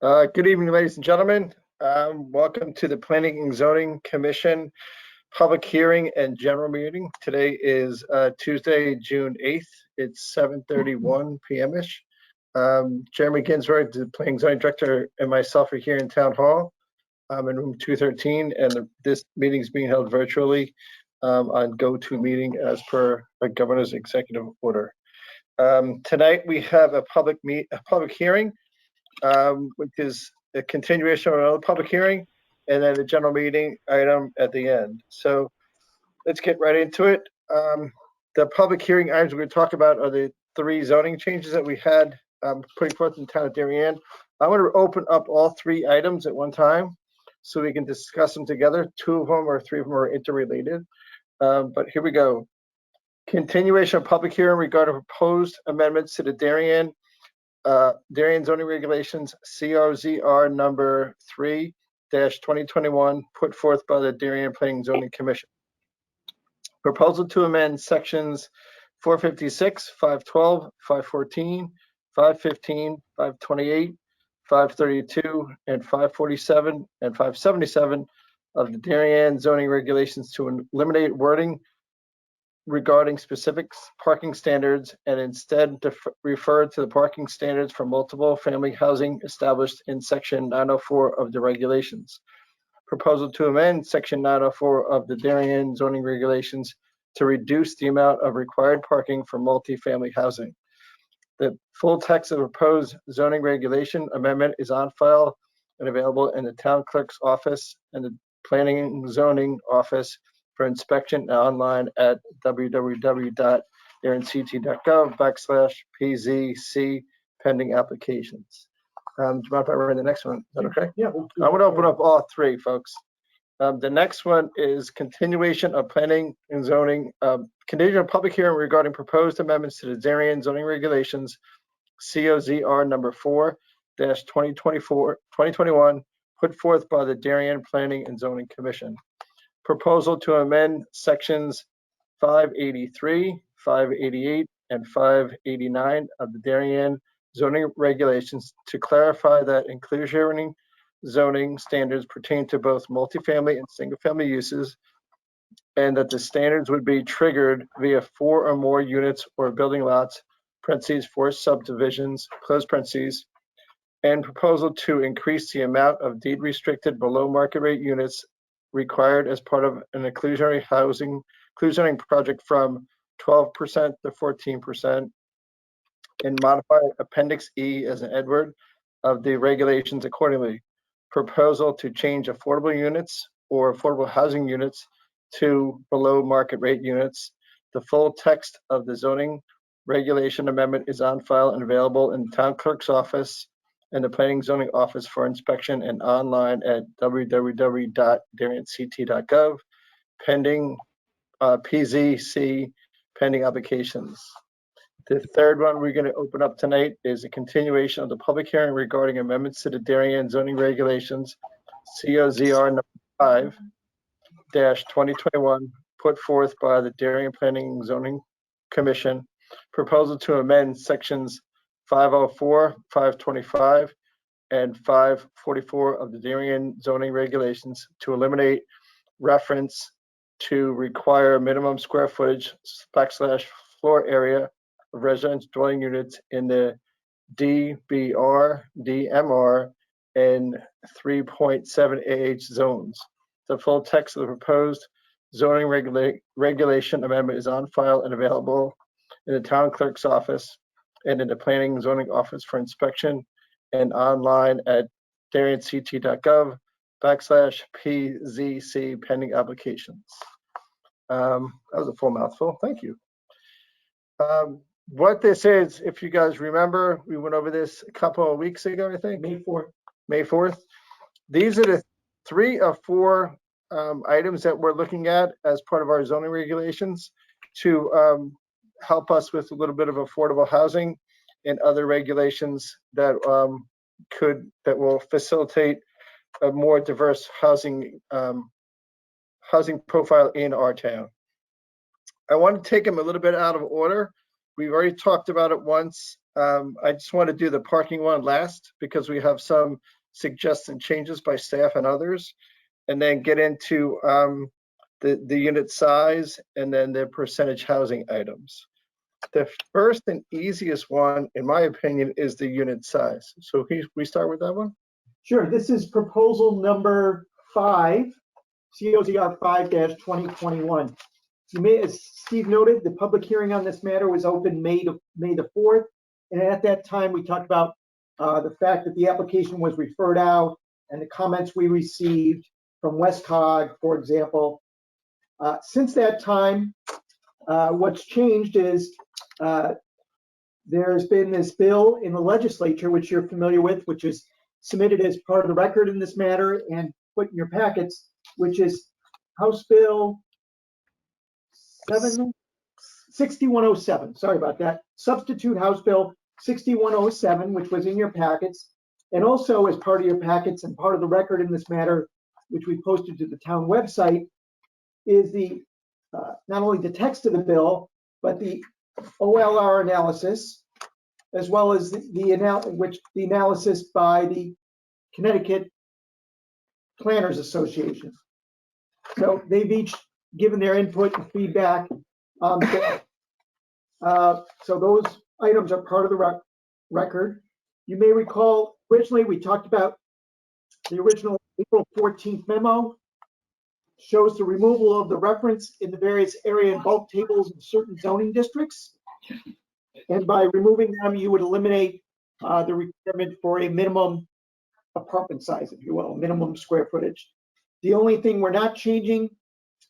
Good evening, ladies and gentlemen. Welcome to the Planning and Zoning Commission public hearing and general meeting. Today is Tuesday, June 8th. It's 7:31 p.m.-ish. Jeremy Ginsberg, the Planning and Zoning Director, and myself are here in Town Hall. I'm in room 213, and this meeting is being held virtually on GoToMeeting as per the Governor's executive order. Tonight we have a public hearing, which is a continuation of another public hearing, and then a general meeting item at the end. So let's get right into it. The public hearing items we're going to talk about are the 3 zoning changes that we had putting forth in the town of Darien. I want to open up all 3 items at one time so we can discuss them together. 2 of them or 3 of them are interrelated. But here we go. Continuation of public hearing regarding proposed amendments to the Darien zoning regulations, CRZR number 3-2021, put forth by the Darien Planning and Zoning Commission. Proposal to amend sections 456, 512, 514, 515, 528, 532, and 547 and 577 of the Darien zoning regulations to eliminate wording regarding specific parking standards and instead refer to the parking standards for multiple family housing established in section 904 of the regulations. Proposal to amend section 904 of the Darien zoning regulations to reduce the amount of required parking for multifamily housing. The full text of the proposed zoning regulation amendment is on file and available in the town clerk's office and the planning and zoning office for inspection online at www.dariencT.gov/PZC pending applications. Do you mind if I read the next one? Is that okay? Yeah. I want to open up all 3, folks. The next one is continuation of planning and zoning, condition of public hearing regarding proposed amendments to the Darien zoning regulations, COZR number 4-2021, put forth by the Darien Planning and Zoning Commission. Proposal to amend sections 583, 588, and 589 of the Darien zoning regulations to clarify that inclusionary zoning standards pertain to both multifamily and single-family uses, and that the standards would be triggered via 4 or more units or building lots, parentheses, 4 subdivisions, close parentheses, and proposal to increase the amount of deed-restricted below market rate units required as part of an inclusionary project from 12% to 14%, and modify Appendix E as an Edward of the regulations accordingly. Proposal to change affordable units or affordable housing units to below market rate units. The full text of the zoning regulation amendment is on file and available in the town clerk's office and the planning zoning office for inspection and online at www.dariencT.gov pending PZC pending applications. The third one we're going to open up tonight is a continuation of the public hearing regarding amendments to the Darien zoning regulations, COZR number 5-2021, put forth by the Darien Planning and Zoning Commission. Proposal to amend sections 504, 525, and 544 of the Darien zoning regulations to eliminate reference to require minimum square footage / floor area of residential dwelling units in the DBR, DMR, and 3.7 AH zones. The full text of the proposed zoning regulation amendment is on file and available in the town clerk's office and in the planning and zoning office for inspection and online at dariencT.gov/PZC pending applications. That was a full mouthful. Thank you. What this is, if you guys remember, we went over this a couple of weeks ago, I think. May 4th. May 4th. These are the 3 or 4 items that we're looking at as part of our zoning regulations to help us with a little bit of affordable housing and other regulations that will facilitate a more diverse housing profile in our town. I want to take them a little bit out of order. We've already talked about it once I just want to do the parking one last because we have some suggested changes by staff and others, and then get into the unit size and then the percentage housing items. The first and easiest one, in my opinion, is the unit size. So can we start with that one? Sure. This is proposal number 5, COZR 5-2021. You may, as Steve noted, the public hearing on this matter was open May the 4th. And at that time, we talked about the fact that the application was referred out and the comments we received from WestCog, for example. Since that time, what's changed is there's been this bill in the legislature, which you're familiar with, which is submitted as part of the record in this matter and put in your packets, which is House Bill 6107. Sorry about that. Substitute House Bill 6107, which was in your packets. And also as part of your packets and part of the record in this matter, which we posted to the town website, is the not only the text of the bill, but the OLR analysis, as well as the analysis by the Connecticut Planners Association. So they've each given their input and feedback. So those items are part of the record. You may recall originally we talked about the original April 14th memo. Shows the removal of the reference in the various area and bulk tables in certain zoning districts. And by removing them, you would eliminate the requirement for a minimum apartment size, if you will, minimum square footage. The only thing we're not changing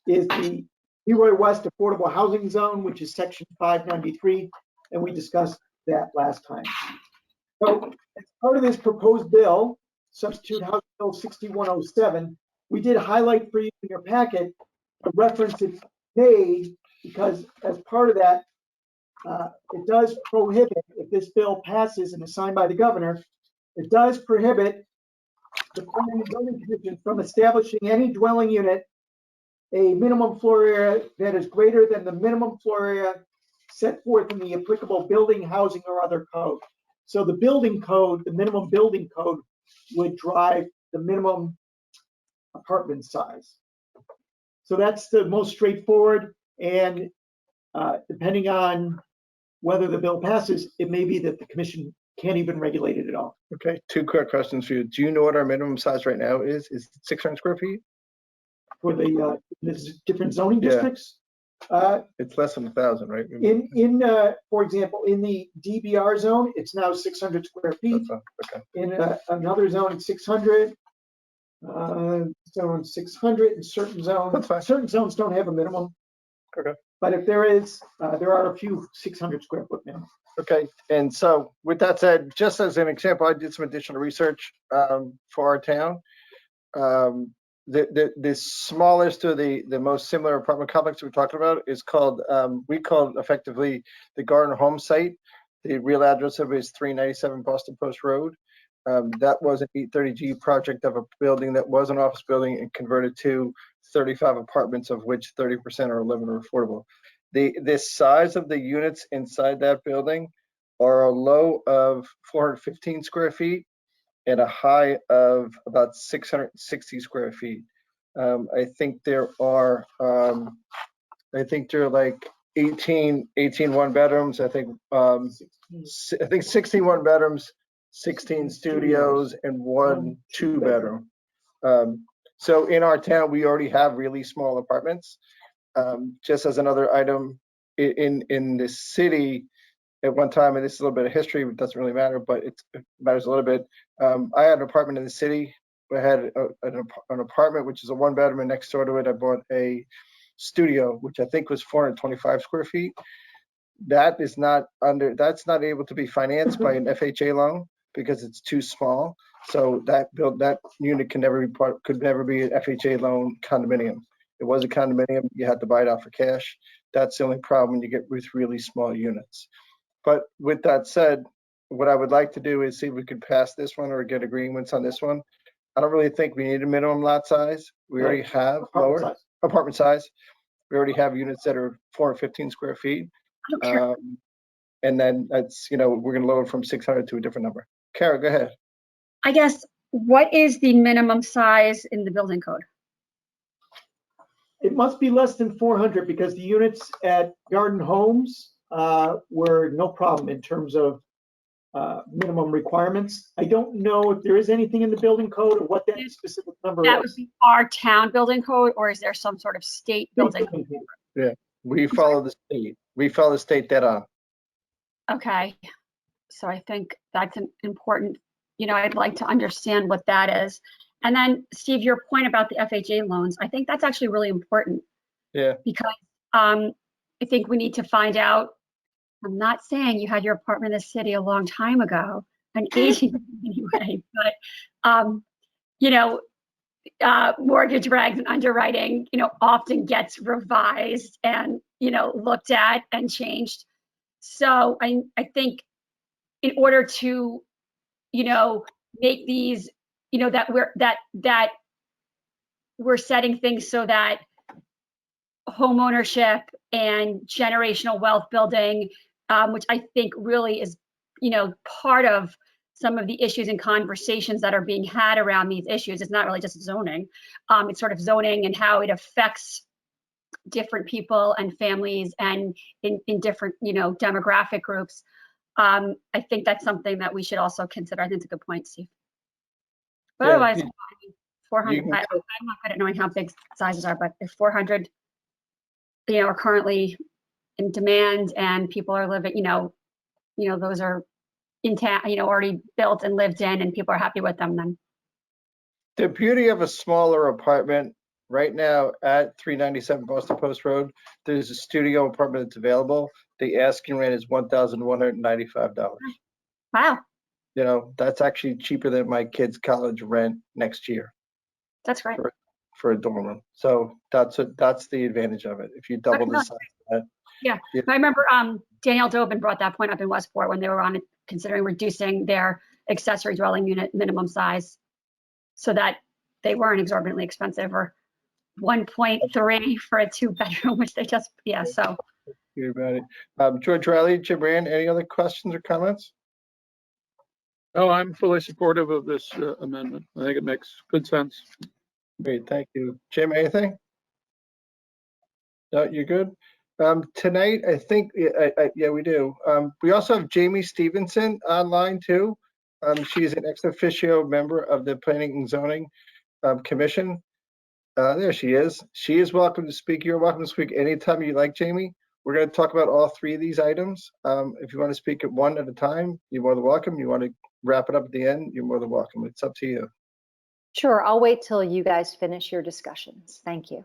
is the Leroy West Affordable Housing Zone, which is section 593, and we discussed that last time. So as part of this proposed bill, Substitute House Bill 6107, we did highlight for you in your packet the reference it's made because as part of that, it does prohibit, if this bill passes and is signed by the governor, it does prohibit the Planning and Zoning Commission from establishing any dwelling unit a minimum floor area that is greater than the minimum floor area set forth in the applicable building, housing, or other code. So the building code, the minimum building code would drive the minimum apartment size. So that's the most straightforward, and depending on whether the bill passes, it may be that the commission can't even regulate it at all. Okay, 2 quick questions for you. Do you know what our minimum size right now is? Is it 600 square feet? For the different zoning Yeah. districts? It's less than 1,000, right? For example, in the DBR zone, it's now 600 square feet. Okay. In another zone, it's 600. Zone 600 in certain zones. That's fine. Certain zones don't have a minimum. Okay. But if there is, there are a few 600 square foot minimum. Okay, and so with that said, just as an example, I did some additional research for our town. The smallest or the most similar apartment complex we're talking about is called, we call it effectively the Garden Home site. The real address of it is 397 Boston Post Road. That was an 830G project of a building that was an office building and converted to 35 apartments, of which 30% or 11 are affordable. The size of the units inside that building are a low of 415 square feet and a high of about 660 square feet. I think there are like 18 one bedrooms. I think 61 bedrooms, 16 studios, and 1 2-bedroom. So in our town, we already have really small apartments. Just as another item, in the city, at one time, and this is a little bit of history, it doesn't really matter, but it matters a little bit. I had an apartment in the city. I had an apartment, which is a 1-bedroom, and next door to it, I bought a studio, which I think was 425 square feet. That's not able to be financed by an FHA loan because it's too small. So that unit could never be an FHA loan condominium. It was a condominium. You had to buy it out for cash. That's the only problem when you get with really small units. But with that said, what I would like to do is see if we could pass this one or get agreements on this one. I don't really think we need a minimum lot size. We already have apartment size. We already have units that are 415 square feet. And then that's, we're gonna lower it from 600 to a different number. Kara, go ahead. I guess, what is the minimum size in the building code? It must be less than 400 because the units at Garden Homes were no problem in terms of minimum requirements. I don't know if there is anything in the building code or what that specific number That would is. be our town building code, or is there some sort of state building code? We follow the state. We follow the state dead on. Okay, so I think that's an important, I'd like to understand what that is. And then, Steve, your point about the FHA loans, I think that's actually really important. Yeah. Because I think we need to find out, I'm not saying you had your apartment in the city a long time ago, an aging anyway, but, mortgage regs and underwriting, often gets revised and, looked at and changed. So I think in order to, make these, that we're setting things so that home ownership and generational wealth building, which I think really is, part of some of the issues and conversations that are being had around these issues. It's not really just zoning. It's sort of zoning and how it affects different people and families and in different, demographic groups. I think that's something that we should also consider. I think it's a good point, Steve. But Yeah, otherwise, 400, can- I'm not good at knowing how big sizes are, but if 400, are currently in demand and people are living, those are in town, already built and lived in and people are happy with them, then. The beauty of a smaller apartment right now at 397 Boston Post Road, there's a studio apartment that's available. The asking rent is $1,195. Wow, That's actually cheaper than my kid's college rent next year that's great. for a dorm room. So that's the advantage of it. If you double the size of that. Yeah, I remember Danielle Dobin brought that point up in Westport when they were on it, considering reducing their accessory dwelling unit minimum size so that they weren't exorbitantly expensive, or 1.3 for a 2-bedroom, which they just, so. Hear about it. George Riley, Jim Rand, any other questions or comments? No, I'm fully supportive of this amendment. I think it makes good sense. Great, thank you. Jim, anything? No, you're good? Tonight, I think, yeah, we do. We also have Jamie Stevenson online too. She's an ex officio member of the Planning and Zoning Commission. There she is. She is welcome to speak. You're welcome to speak anytime you like, Jamie. We're going to talk about all three of these items. If you want to speak at one at a time, you're more than welcome. You want to wrap it up at the end, you're more than welcome. It's up to you. Sure, I'll wait till you guys finish your discussions. Thank you.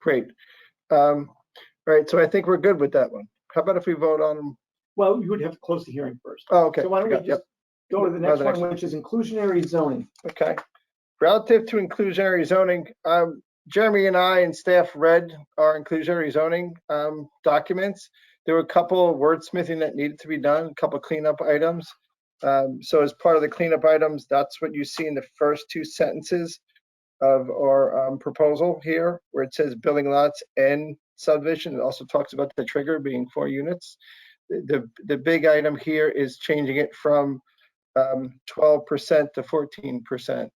Great. All right, so I think we're good with that one. How about if we vote on them? Well, you would have to close the hearing first. Oh, okay. So why don't we Yep. just go to the next one, which is inclusionary zoning. Okay. Relative to inclusionary zoning, Jeremy and I and staff read our inclusionary zoning documents. There were a couple of wordsmithing that needed to be done, a couple of cleanup items. So as part of the cleanup items, that's what you see in the first two sentences of our proposal here, where it says building lots and subdivision. It also talks about the trigger being 4 units. The big item here is changing it from 12% to 14%.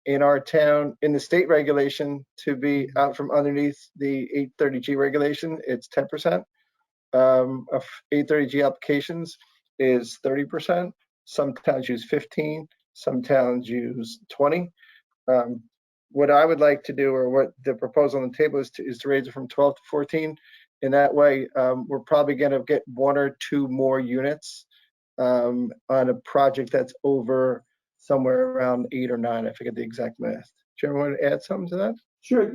In our town, in the state regulation, to be out from underneath the 830G regulation, it's 10%. Of 830G applications is 30%. Some towns use 15, some towns use 20. What I would like to do, or what the proposal on the table is to raise it from 12 to 14. In that way, we're probably going to get 1 or 2 more units on a project that's over somewhere around 8 or 9. I forget the exact math. Do you want to add something to that? Sure.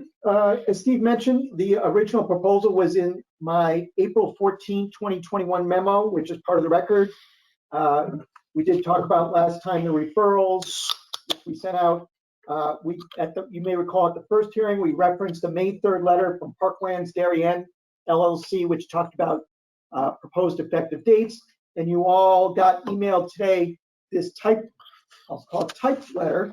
As Steve mentioned, the original proposal was in my April 14, 2021 memo, which is part of the record. We did talk about last time the referrals we sent out. You may recall at the first hearing, we referenced the May 3rd letter from Parklands Darien LLC, which talked about proposed effective dates. And you all got emailed today this I'll call it typed letter,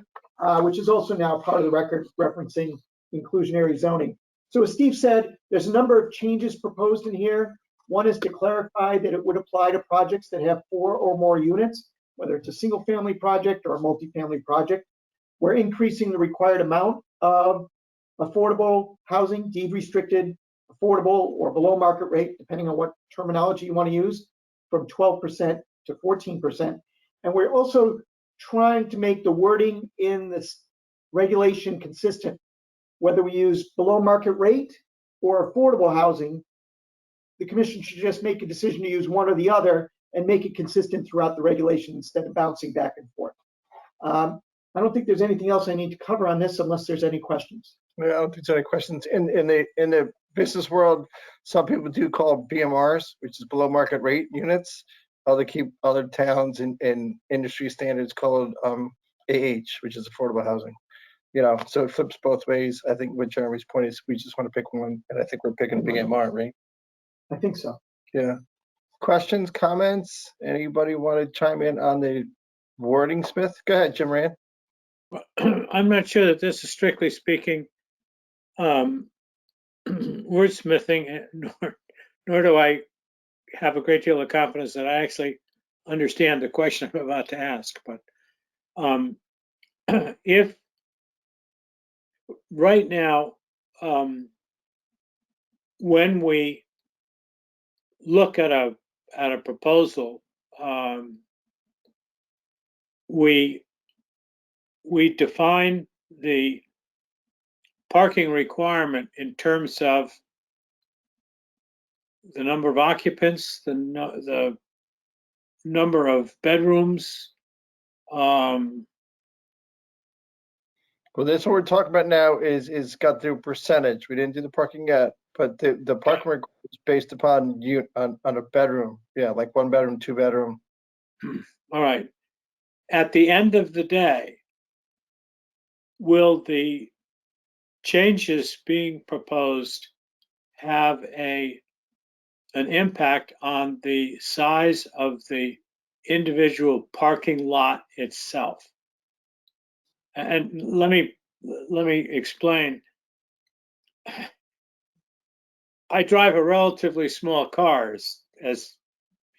which is also now part of the record referencing inclusionary zoning. So as Steve said, there's a number of changes proposed in here. One is to clarify that it would apply to projects that have 4 or more units, whether it's a single-family project or a multifamily project. We're increasing the required amount of affordable housing, deed-restricted, affordable, or below market rate, depending on what terminology you want to use, from 12% to 14%. And we're also trying to make the wording in this regulation consistent. Whether we use below market rate or affordable housing, the commission should just make a decision to use one or the other and make it consistent throughout the regulation instead of bouncing back and forth. I don't think there's anything else I need to cover on this unless there's any questions. I don't think there's any questions. In the business world, some people do call BMRs, which is below market rate units. Other towns and industry standards call it AH, which is affordable housing. So it flips both ways. I think what Jeremy's point is we just want to pick one, and I think we're picking BMR, right? I think so. Yeah. Questions, comments? Anybody want to chime in on the wording, Smith? Go ahead, Jim Rand. I'm not sure that this is strictly speaking wordsmithing, nor do I have a great deal of confidence that I actually understand the question I'm about to ask. But if right now, when we look at a proposal, we define the parking requirement in terms of the number of occupants, the number of bedrooms. Well, that's what we're talking about now is got the percentage. We didn't do the parking yet, but the parking requirement is based upon on a bedroom. Yeah, like 1 bedroom, 2 bedroom. All right. At the end of the day, will the changes being proposed have an impact on the size of the individual parking lot itself? And let me explain. I drive a relatively small cars, as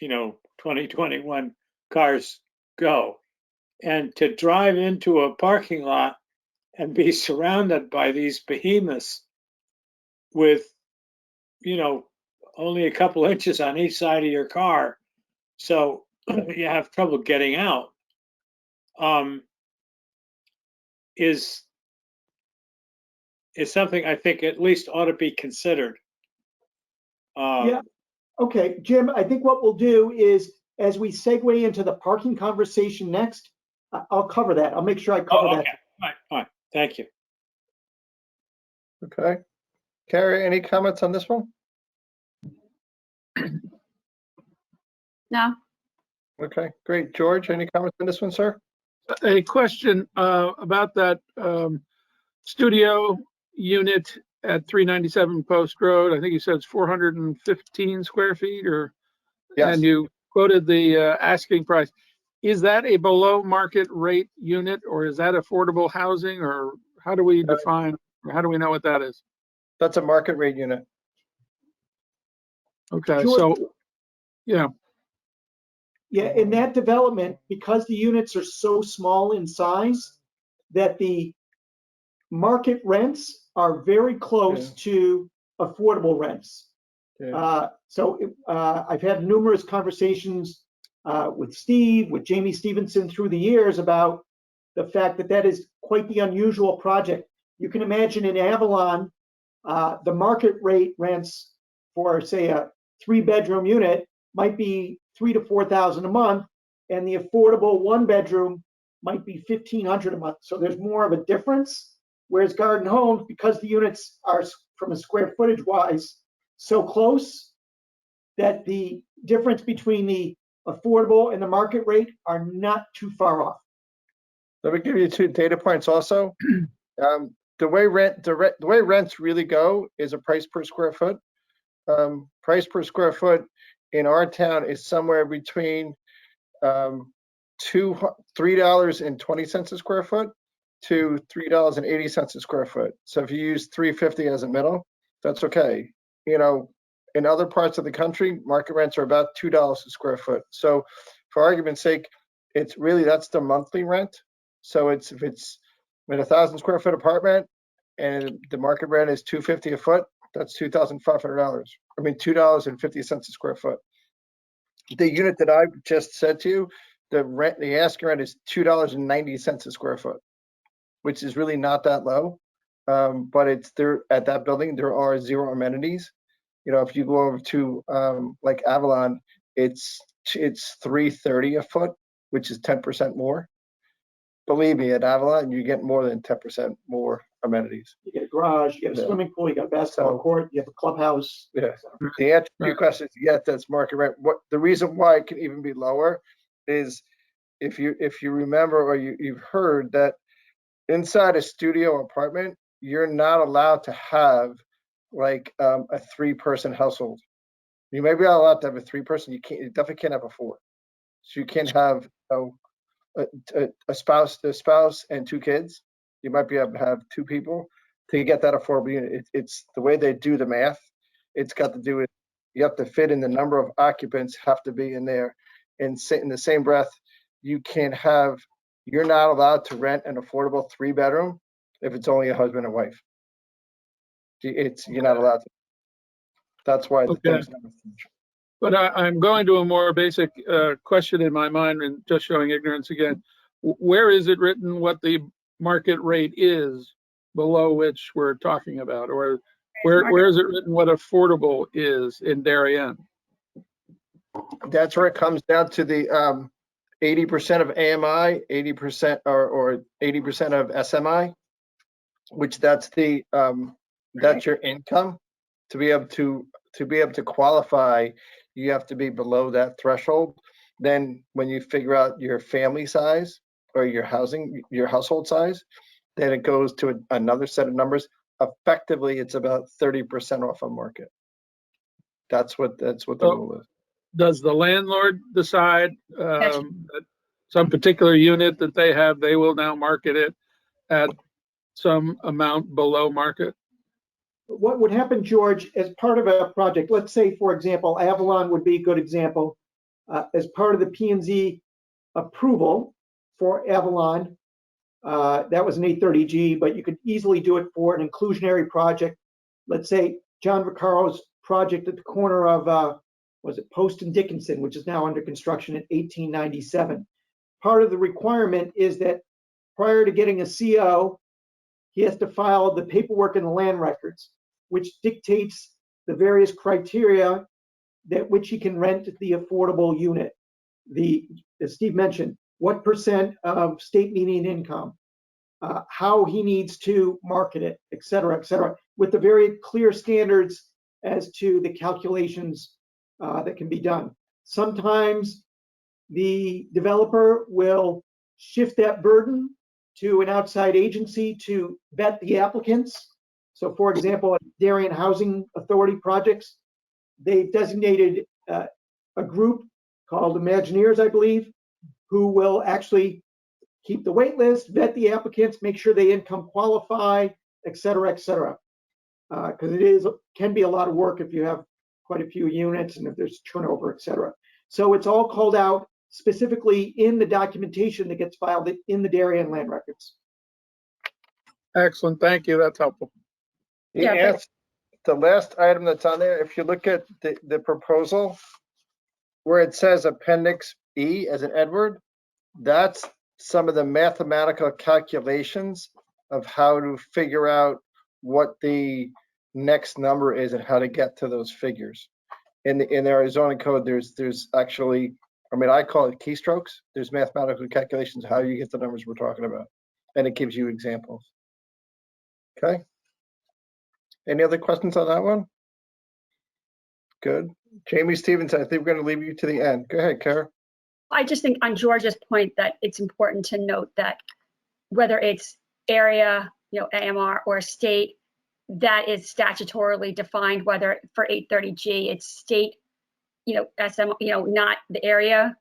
2021 cars go, and to drive into a parking lot and be surrounded by these behemoths with only a couple inches on each side of your car, so you have trouble getting out, is something I think at least ought to be considered. Yeah. Okay, Jim, I think what we'll do is, as we segue into the parking conversation next, I'll cover that. I'll make sure I cover that. Okay. Fine. Thank you. Okay. Carrie, any comments on this one? No? Okay, great. George, any comments on this one, sir? A question about that studio unit at 397 Post Road. I think you said it's 415 square feet, Yes. and you quoted the asking price. Is that a below market rate unit, or is that affordable housing, or how do we define, or how do we know what that is? That's a market rate unit. Okay, George- so, yeah, Yeah, in that development, because the units are so small in size, that the market rents are very close to affordable rents. Yeah. I've had numerous conversations with Steve, with Jamie Stevenson through the years about the fact that is quite the unusual project. You can imagine in Avalon, the market rate rents for, say, a 3-bedroom unit might be $3,000 to $4,000 a month, and the affordable 1-bedroom might be $1,500 a month. So there's more of a difference. Whereas Garden Homes, because the units are from a square footage wise so close, that the difference between the affordable and the market rate are not too far off. Let me give you 2 data points also. The way rents really go is a price per square foot. Price per square foot in our town is somewhere between $3.20 a square foot to $3.80 a square foot. So if you use $3.50 as a middle, that's okay. In other parts of the country, market rents are about $2 a square foot. So for argument's sake, it's really, that's the monthly rent. So if it's in 1,000 square foot apartment and the market rent is $250 a foot, that's $2,500. I mean, $2.50 a square foot. The unit that I just said to you, the asking rent is $2.90 a square foot, which is really not that low. But it's there at that building, there are 0 amenities. You know, if you go over to like Avalon, it's $330 a foot, which is 10% more. Believe me, at Avalon, you get more than 10% more amenities. You get a garage, you get a Yeah. swimming pool, you got a basketball So- court, you have a clubhouse. Yeah. The answer to your question is yes, that's market rent. What the reason why it can even be lower is if you remember or you've heard that inside a studio apartment, you're not allowed to have like a 3-person household. You may be allowed to have a 3-person. You definitely can't have a 4. So you can't have a spouse and 2 kids. You might be able to have 2 people to get that affordable unit. It's the way they do the math. It's got to do with, you have to fit in the number of occupants have to be in there. And in the same breath, you're not allowed to rent an affordable 3-bedroom if it's only a husband and wife. You're not allowed to. That's why the Okay. thing's never finished. But I'm going to a more basic question in my mind and just showing ignorance again. Where is it written what the market rate is below which we're talking about? Or where is it written what affordable is in Darien? That's where it comes down to the 80% of AMI, 80% or 80% of SMI, which that's your income. To be able to qualify, you have to be below that threshold. Then when you figure out your family size or your household size, then it goes to another set of numbers. Effectively, it's about 30% off of market. That's what the rule is. Does the landlord decide that some particular unit that they have, they will now market it at some amount below market? What would happen, George, as part of a project, let's say, for example, Avalon would be a good example, as part of the P&Z approval for Avalon, that was an 830G, but you could easily do it for an inclusionary project. Let's say John Vaccaro's project at the corner of, was it Post and Dickinson, which is now under construction in 1897. Part of the requirement is that prior to getting a CO, he has to file the paperwork in the land records, which dictates the various criteria that which he can rent the affordable unit. As Steve mentioned, what % of state median income, how he needs to market it, et cetera, with the very clear standards as to the calculations that can be done. Sometimes the developer will shift that burden to an outside agency to vet the applicants. So for example, at Darien Housing Authority projects, they've designated a group called Imagineers, I believe, who will actually keep the wait list, vet the applicants, make sure they income qualify, et cetera, because it can be a lot of work if you have quite a few units and if there's turnover, et cetera. So it's all called out specifically in the documentation that gets filed in the Darien land records. Excellent, thank you, that's helpful. Yeah, The last item that's on there, if you look at the proposal where it says Appendix E as in Edward, that's some of the mathematical calculations of how to figure out what the next number is and how to get to those figures. In our zoning code, there's actually, I mean, I call it keystrokes. There's mathematical calculations how you get the numbers we're talking about, and it gives you examples. Okay. Any other questions on that one? Good. Jamie Stevenson, I think we're going to leave you to the end. Go ahead, Kara. I just think on George's point that it's important to note that whether it's area, AMR or state, that is statutorily defined, whether for 830G, it's state, SM, not the area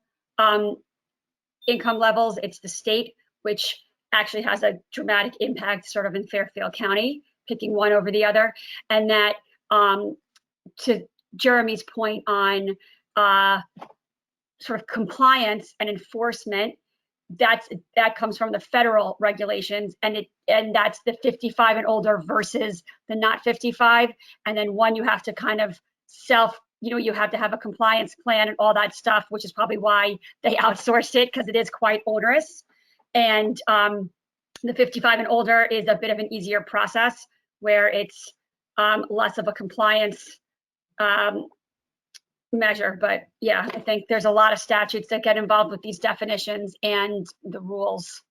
income levels, it's the state, which actually has a dramatic impact sort of in Fairfield County, picking one over the other. And that to Jeremy's point on sort of compliance and enforcement, that comes from the federal regulations, and that's the 55 and older versus the not 55. And then one, you have to kind of you have to have a compliance plan and all that stuff, which is probably why they outsourced it, because it is quite onerous. And the 55 and older is a bit of an easier process, where it's less of a compliance measure. But yeah, I think there's a lot of statutes that get involved with these definitions and the rules.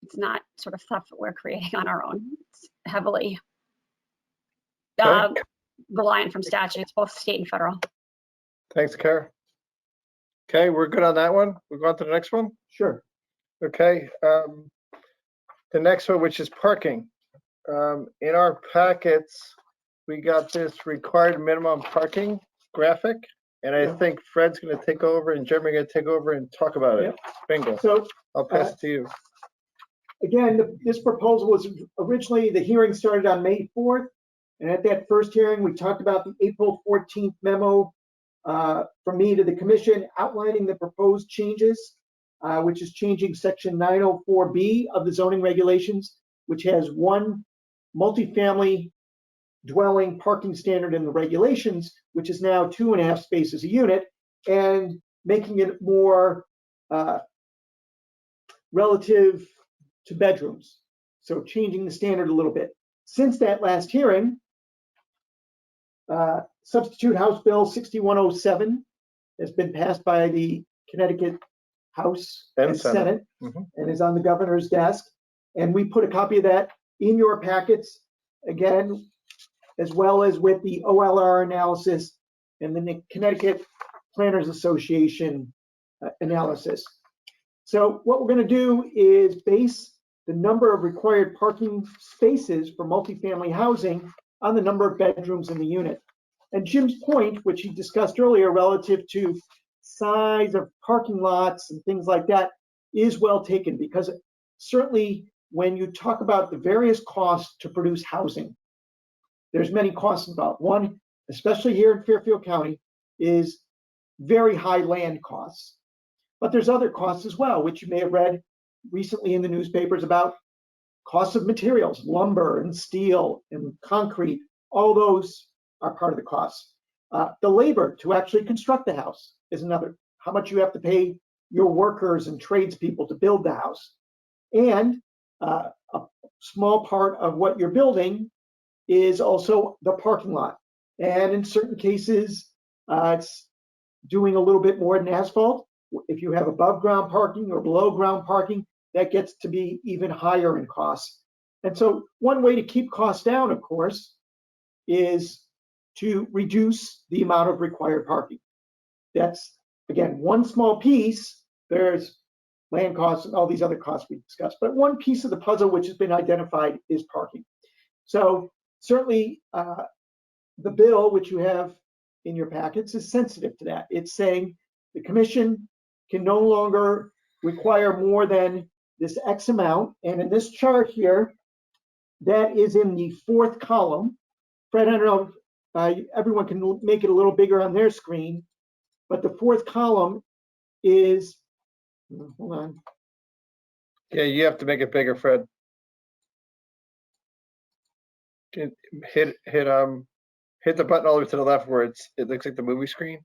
It's not sort of stuff that we're creating on our own. It's heavily Okay. reliant from statutes, both state and federal. Thanks, Kara. Okay, we're good on that one. We'll go on to the next one. Sure. Okay, the next one, which is parking. In our packets, we got this required minimum parking graphic, and I Yeah. think Fred's gonna take over and Jeremy gonna take over and talk about it. Bingo. So I'll pass it to you. again, this proposal was originally, the hearing started on May 4th. And at that first hearing, we talked about the April 14th memo from me to the commission outlining the proposed changes, which is changing section 904B of the zoning regulations, which has one multifamily dwelling parking standard in the regulations, which is now 2.5 spaces a unit, and making it more relative to bedrooms. So changing the standard a little bit. Since that last hearing, Substitute House Bill 6107 has been passed by the Connecticut House And and Senate. Senate, Mhm. and is on the governor's desk. And we put a copy of that in your packets, again, as well as with the OLR analysis and the Connecticut Planners Association analysis. So what we're going to do is base the number of required parking spaces for multifamily housing on the number of bedrooms in the unit. And Jim's point, which he discussed earlier relative to size of parking lots and things like that, is well taken, because certainly when you talk about the various costs to produce housing, there's many costs involved. One, especially here in Fairfield County, is very high land costs. But there's other costs as well, which you may have read recently in the newspapers about costs of materials, lumber and steel and concrete. All those are part of the costs. The labor to actually construct the house is another. How much you have to pay your workers and tradespeople to build the house. And a small part of what you're building is also the parking lot. And in certain cases, it's doing a little bit more than asphalt. If you have above ground parking or below ground parking, that gets to be even higher in costs. And so one way to keep costs down, of course, is to reduce the amount of required parking. That's, again, one small piece. There's land costs and all these other costs we discussed. But one piece of the puzzle which has been identified is parking. So certainly the bill, which you have in your packets, is sensitive to that. It's saying the commission can no longer require more than this X amount. And in this chart here, that is in the fourth column. Fred, I don't know if everyone can make it a little bigger on their screen, but the fourth column is, hold on. Yeah, you have to make it bigger, Fred. Hit the button all the way to the left where it looks like the movie screen.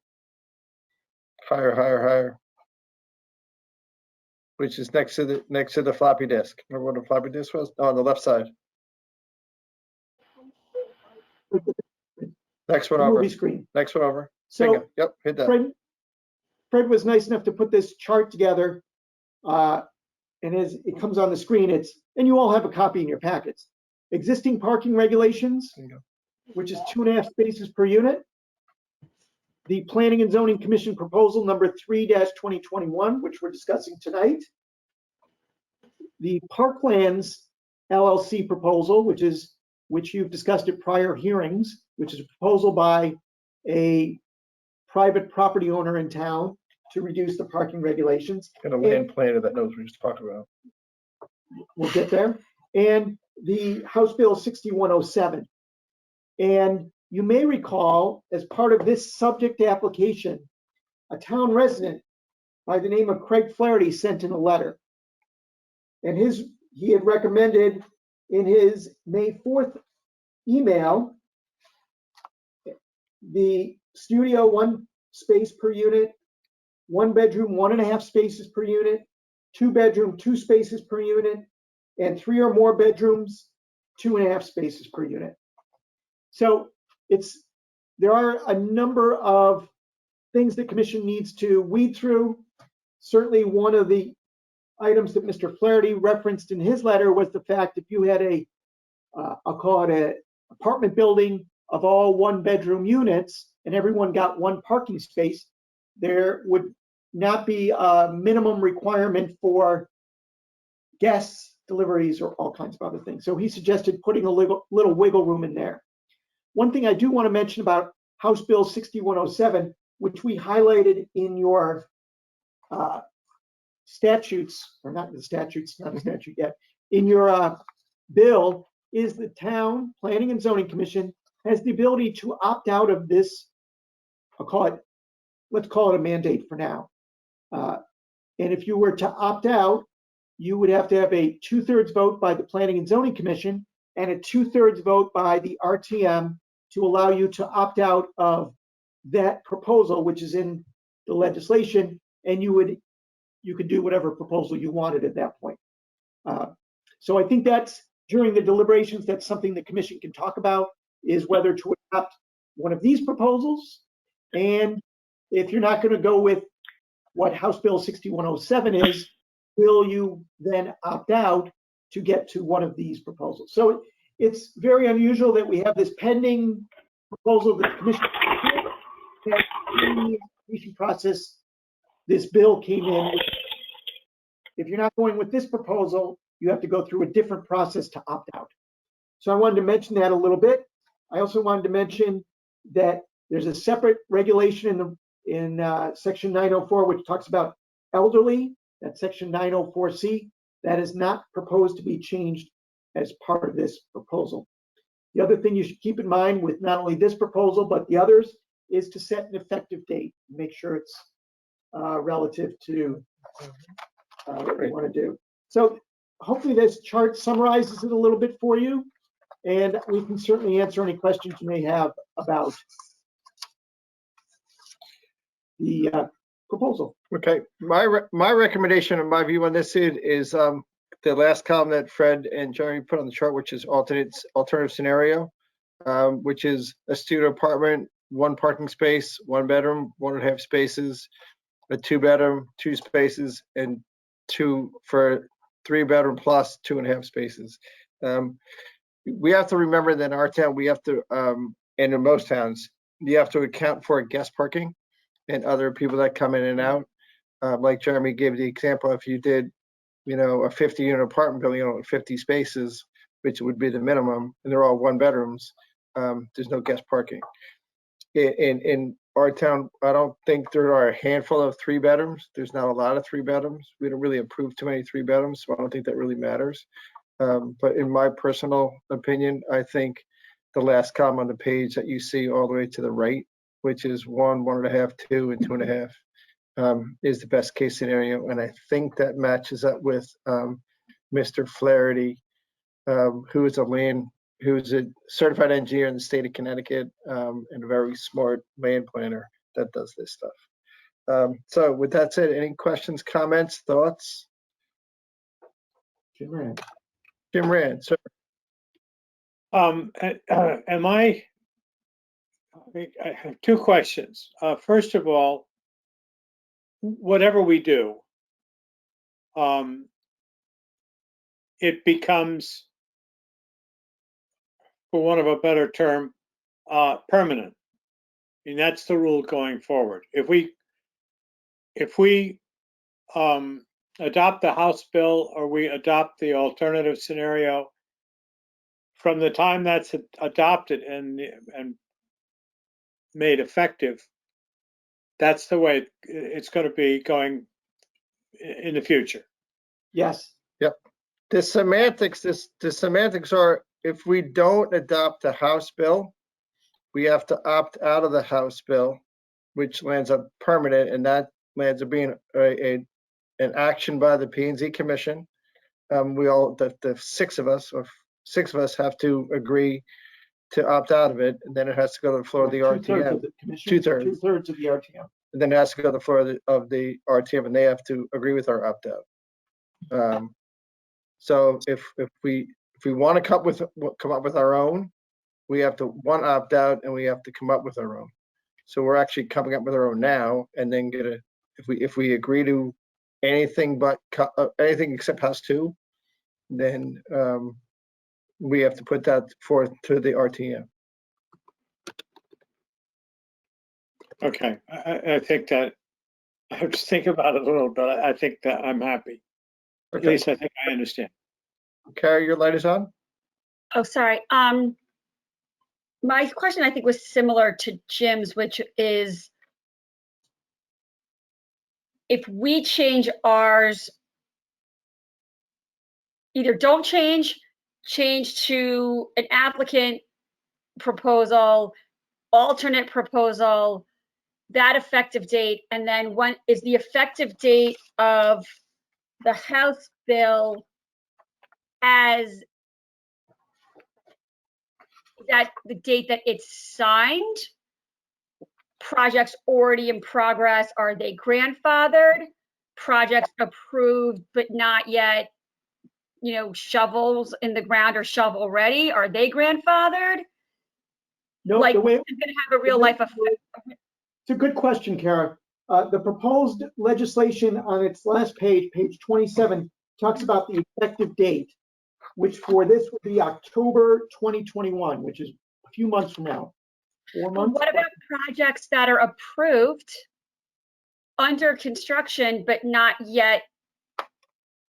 Higher, higher, higher. Which is next to the floppy disk. Remember what the floppy disk was? Oh, on the left side. Next one The over. movie screen. Next one over. So Bingo. Yep, hit that. Fred was nice enough to put this chart together, and as it comes on the screen, and you all have a copy in your packets. Existing parking regulations, Bingo. which is 2.5 spaces per unit. The Planning and Zoning Commission proposal number 3-2021, which we're discussing tonight. The Parklands LLC proposal, which you've discussed at prior hearings, which is a proposal by a private property owner in town to reduce the parking regulations. And a land planner that knows what you're talking about. We'll get there. And the House Bill 6107. And You may recall, as part of this subject application, a town resident by the name of Craig Flaherty sent in a letter. And he had recommended in his May 4th email, the studio, 1 space per unit, 1 bedroom, 1.5 spaces per unit, 2 bedroom, 2 spaces per unit, and 3 or more bedrooms, 2.5 spaces per unit. So there are a number of things the commission needs to weed through. Certainly one of the items that Mr. Flaherty referenced in his letter was the fact if you had I'll call it a apartment building of all 1-bedroom units and everyone got 1 parking space, there would not be a minimum requirement for guests, deliveries, or all kinds of other things. So he suggested putting a little wiggle room in there. One thing I do want to mention about House Bill 6107, which we highlighted in your statutes, or not the statutes, not a statute yet, in your bill, is the town Planning and Zoning Commission has the ability to opt out of this, let's call it a mandate for now. And if you were to opt out, you would have to have a 2/3 vote by the Planning and Zoning Commission and a 2/3 vote by the RTM to allow you to opt out of that proposal, which is in the legislation, and you could do whatever proposal you wanted at that point. So I think that's, during the deliberations, that's something the commission can talk about, is whether to adopt one of these proposals. And if you're not going to go with what House Bill 6107 is, will you then opt out to get to one of these proposals? So it's very unusual that we have this pending proposal that the commission, that in the application process, this bill came in. If you're not going with this proposal, you have to go through a different process to opt out. So I wanted to mention that a little bit. I also wanted to mention that there's a separate regulation in section 904, which talks about elderly. That's section 904C. That is not proposed to be changed as part of this proposal. The other thing you should keep in mind with not only this proposal, but the others, is to set an effective date. Make sure it's relative to what we want to do. So hopefully this chart summarizes it a little bit for you, and we can certainly answer any questions you may have about the proposal. Okay, my recommendation and my view on this is the last column that Fred and Jeremy put on the chart, which is alternative scenario, which is a studio apartment, 1 parking space, 1 bedroom, 1.5 spaces, a 2-bedroom, 2 spaces, and 2 for 3-bedroom plus 2.5 spaces. We have to remember that in our town, we have to, and in most towns, you have to account for guest parking and other people that come in and out. Like Jeremy gave the example, if you did, a 50-unit apartment building, 50 spaces, which would be the minimum, and they're all 1 bedrooms, there's no guest parking. In our town, I don't think there are a handful of 3 bedrooms. There's not a lot of 3 bedrooms. We don't really approve too many 3 bedrooms, so I don't think that really matters. But in my personal opinion, I think the last column on the page that you see all the way to the right, which is 1, 1.5, 2, and 2.5, is the best case scenario. And I think that matches up with Mr. Flaherty, who's a certified engineer in the state of Connecticut, and a very smart land planner that does this stuff. So with that said, any questions, comments, thoughts? Jim Rand. Jim Rand, sir. I have 2 questions. First of all, whatever we do, it becomes, for want of a better term, permanent. I mean, that's the rule going forward. If we adopt the House bill or we adopt the alternative scenario, from the time that's adopted and made effective, that's the way it's going to be going in the future. Yes. Yep. The semantics are, if we don't adopt the House bill, we have to opt out of the House bill, which lands up permanent, and that lands up being an action by the P and Z Commission. The six of us have to agree to opt out of it, and then it has to go to the floor of the Two-thirds RTM. of the commission, Two-thirds. Two-thirds of the RTM. And then it has to go to the floor of the RTM, and they have to agree with our opt-out. So if we want to come up with our own, we have to opt out, and we have to come up with our own. So we're actually coming up with our own now, and then if we agree to anything but anything except House 2, then we have to put that forth to the RTM. Okay, I think that, I have to think about it a little bit. I think that I'm happy. At Okay. least I think I understand. Carrie, your light is on? Oh, sorry. My question, I think, was similar to Jim's, which is if we change ours, either don't change to an applicant proposal, alternate proposal, that effective date, and then when is the effective date of the House bill as that the date that it's signed? Projects already in progress, are they grandfathered? Projects approved but not yet, shovels in the ground or shovel ready, are they grandfathered? No, Like, the way, it's gonna have a real life effect. it's a good question, Kara. The proposed legislation on its last page, page 27, talks about the effective date, which for this would be October 2021, which is a few months from now. 4 But months? what about projects that are approved, under construction, but not yet?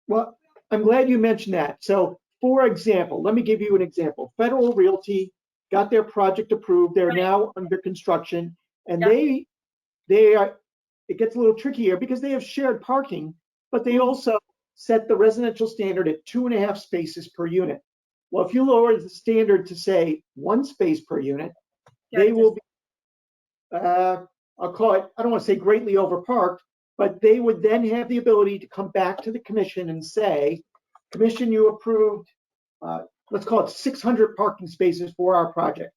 Well, I'm glad you mentioned that. So, for example, let me give you an example. Federal Realty got their project approved. They're Right. now under construction, and Yeah. they are. It gets a little trickier because they have shared parking, but they also set the residential standard at 2.5 spaces per unit. Well, if you lower the standard to say 1 space per unit, they will be, I'll call it, I don't want to say greatly overparked, but they would then have the ability to come back to the commission and say, commission, you approved, let's call it 600 parking spaces for our project.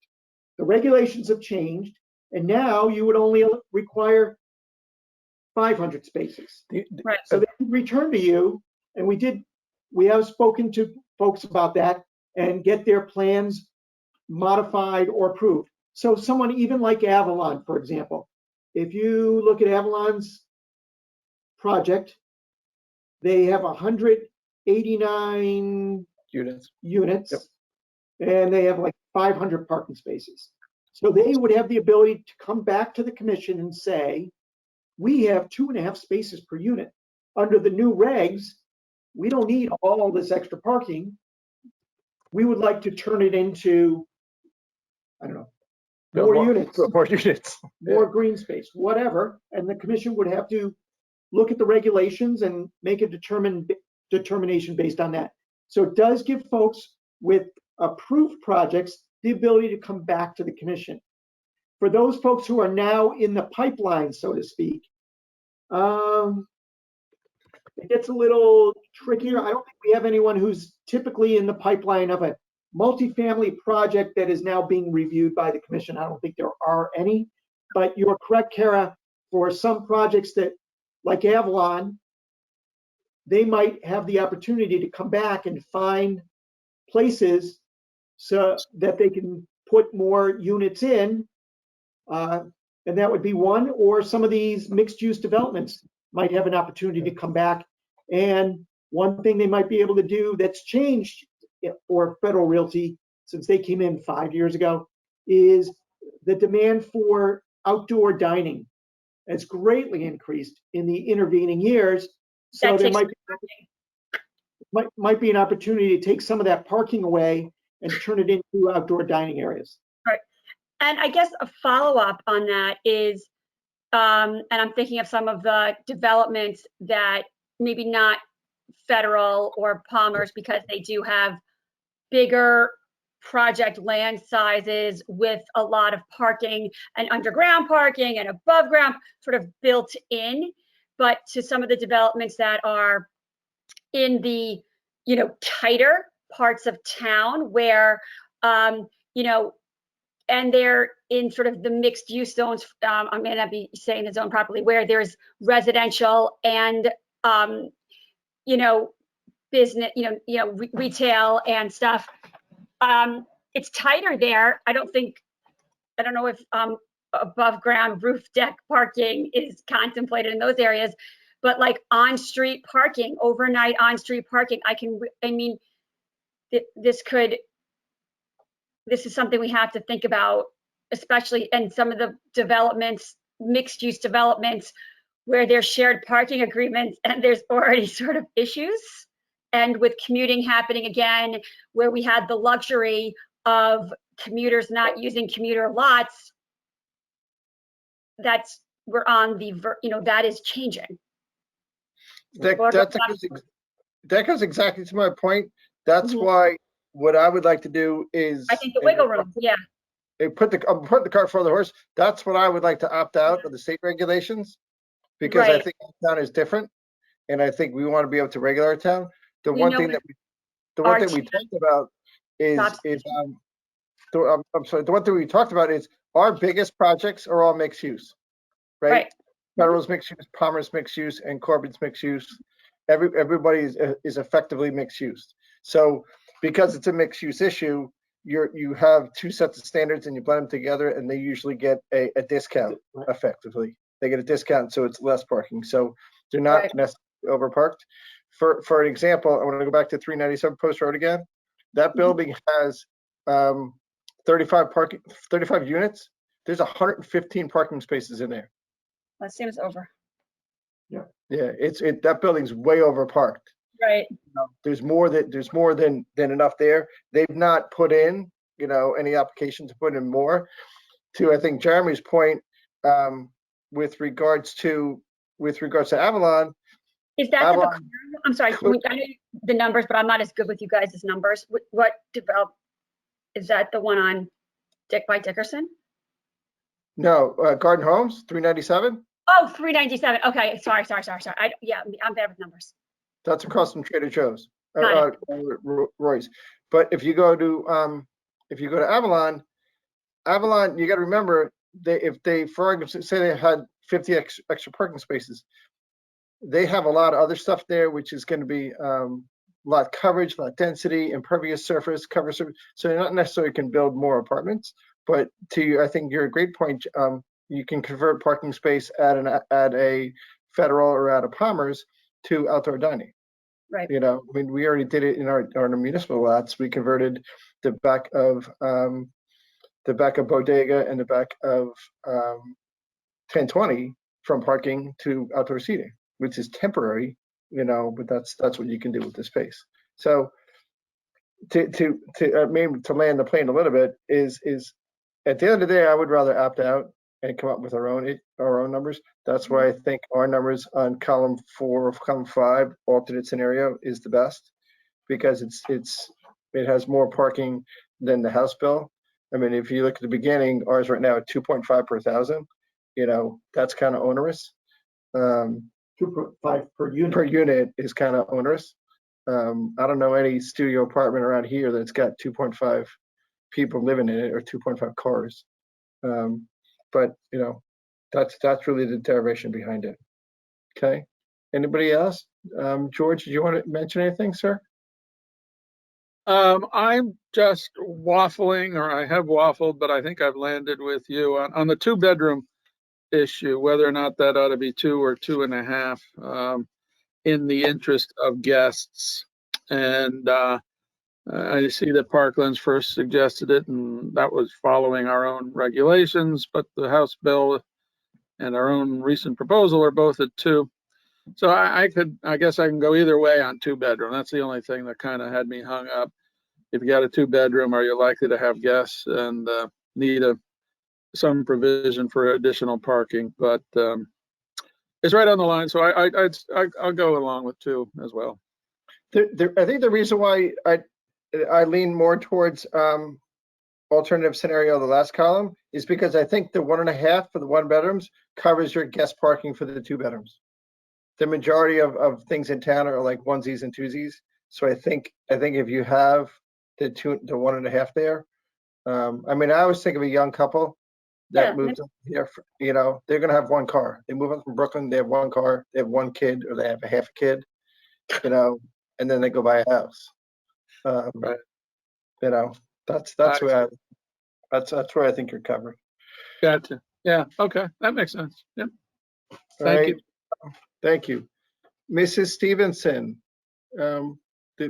The regulations have changed, and now you would only require 500 spaces. Right. So they can return to you, and we have spoken to folks about that and get their plans modified or approved. So someone even like Avalon, for example, if you look at Avalon's project, they have 189 Units. units, Yep. and they have like 500 parking spaces. So they would have the ability to come back to the commission and say, we have 2.5 spaces per unit. Under the new regs, we don't need all this extra parking. We would like to turn it into, I don't know, more units, More units. more green space, whatever. And the commission would have to look at the regulations and make a determination based on that. So it does give folks with approved projects the ability to come back to the commission. For those folks who are now in the pipeline, so to speak, it gets a little trickier. I don't think we have anyone who's typically in the pipeline of a multifamily project that is now being reviewed by the commission. I don't think there are any, but you're correct, Kara, for some projects that, like Avalon, they might have the opportunity to come back and find places so that they can put more units in. And that would be one, or some of these mixed-use developments might have an opportunity to come back. And one thing they might be able to do that's changed for Federal Realty since they came in 5 years ago is the demand for outdoor dining has greatly increased in the intervening years. So there might be an opportunity to take some of that parking away and turn it into outdoor dining areas. Right. And I guess a follow-up on that is, and I'm thinking of some of the developments that maybe not Federal or Palmer's, because they do have bigger project land sizes with a lot of parking and underground parking and above ground sort of built in. But to some of the developments that are in the, tighter parts of town where, and they're in sort of the mixed use zones, I may not be saying the zone properly, where there's residential and, business, retail and stuff. It's tighter there. I don't know if above ground roof deck parking is contemplated in those areas, but like on street parking, overnight on street parking, this is something we have to think about, especially in some of the developments, mixed use developments, where there's shared parking agreements and there's already sort of issues. And with commuting happening again, where we had the luxury of commuters not using commuter lots, that is changing. That goes exactly to my point. That's why what I would like to do is. I think the wiggle room, yeah. I'm putting the cart before the horse. That's what I would like to opt out of the state regulations, because I Right. think our town is different, and I think we want to be able to regulate our town. The one thing we talked about is I'm sorry. The one thing we talked about is our biggest projects are all mixed use, right? Right. Federal's mixed use, Palmer's mixed use, and Corbin's mixed use. Everybody is effectively mixed use. So because it's a mixed use issue, you have two sets of standards and you blend them together, and they usually get a discount. Effectively, they get a discount, so it's less parking. So they're not necessarily overparked. For an example, I want to go back to 397 Post Road again. That building has 35 units. There's 115 parking spaces in there. That seems over. Yeah, that building's way over parked. Right. There's more than enough there. They've not put in, any application to put in more. To I think Jeremy's point, with regards to Avalon. Is that I'm sorry, I know the numbers, but I'm not as good with you guys' numbers. What develop? Is that the one on by Dickerson? No, Garden Homes, 397. Oh, 397. Okay, sorry. I'm bad with numbers. That's across from Trader Joe's, Got Roy's. But if you go to Avalon, you got to remember if they, for argument's say they had 50 extra parking spaces, they have a lot of other stuff there, which is going to be lot coverage, lot density, impervious surface, cover surface. So you're not necessarily can build more apartments, but I think you're a great point. You can convert parking space at a Federal or at a Palmer's to outdoor dining. Right. We already did it in our municipal lots. We converted the back of Bodega and the back of 1020 from parking to outdoor seating, which is temporary, but that's what you can do with the space. So to land the plane a little bit is at the end of the day, I would rather opt out and come up with our own numbers. That's why I think our numbers on column 4 of column 5 alternate scenario is the best, because it has more parking than the House bill. I mean, if you look at the beginning, ours right now at 2.5 per 1,000, that's kind of onerous. 2.5 per unit. Per unit is kind of onerous. I don't know any studio apartment around here that's got 2.5 people living in it or 2.5 cars. But that's really the derivation behind it. Okay. Anybody else? George, did you want to mention anything, sir? I'm just waffling, or I have waffled, but I think I've landed with you on the 2-bedroom issue, whether or not that ought to be 2 or 2.5, in the interest of guests. And I see that Parkland's first suggested it, and that was following our own regulations, but the House bill and our own recent proposal are both at 2. So I guess I can go either way on 2-bedroom. That's the only thing that kind of had me hung up. If you got a 2-bedroom, are you likely to have guests and need some provision for additional parking? But it's right on the line, so I'll go along with 2 as well. I think the reason why I lean more towards alternative scenario, the last column, is because I think the 1.5 for the 1 bedrooms covers your guest parking for the 2 bedrooms. The majority of things in town are like onesies and twosies. So I think if you have the 1.5 there, I mean, I always think of a young couple that Yeah, moves up here, they're gonna have 1 car. They move up from Brooklyn, they have 1 car, they have 1 kid, or they have a half a kid, and then they go buy a house. Right. That's I where that's where I think you're covering. Gotcha. Yeah, okay, that makes sense. Yeah, All thank you. right. Thank you. Mrs. Stevenson,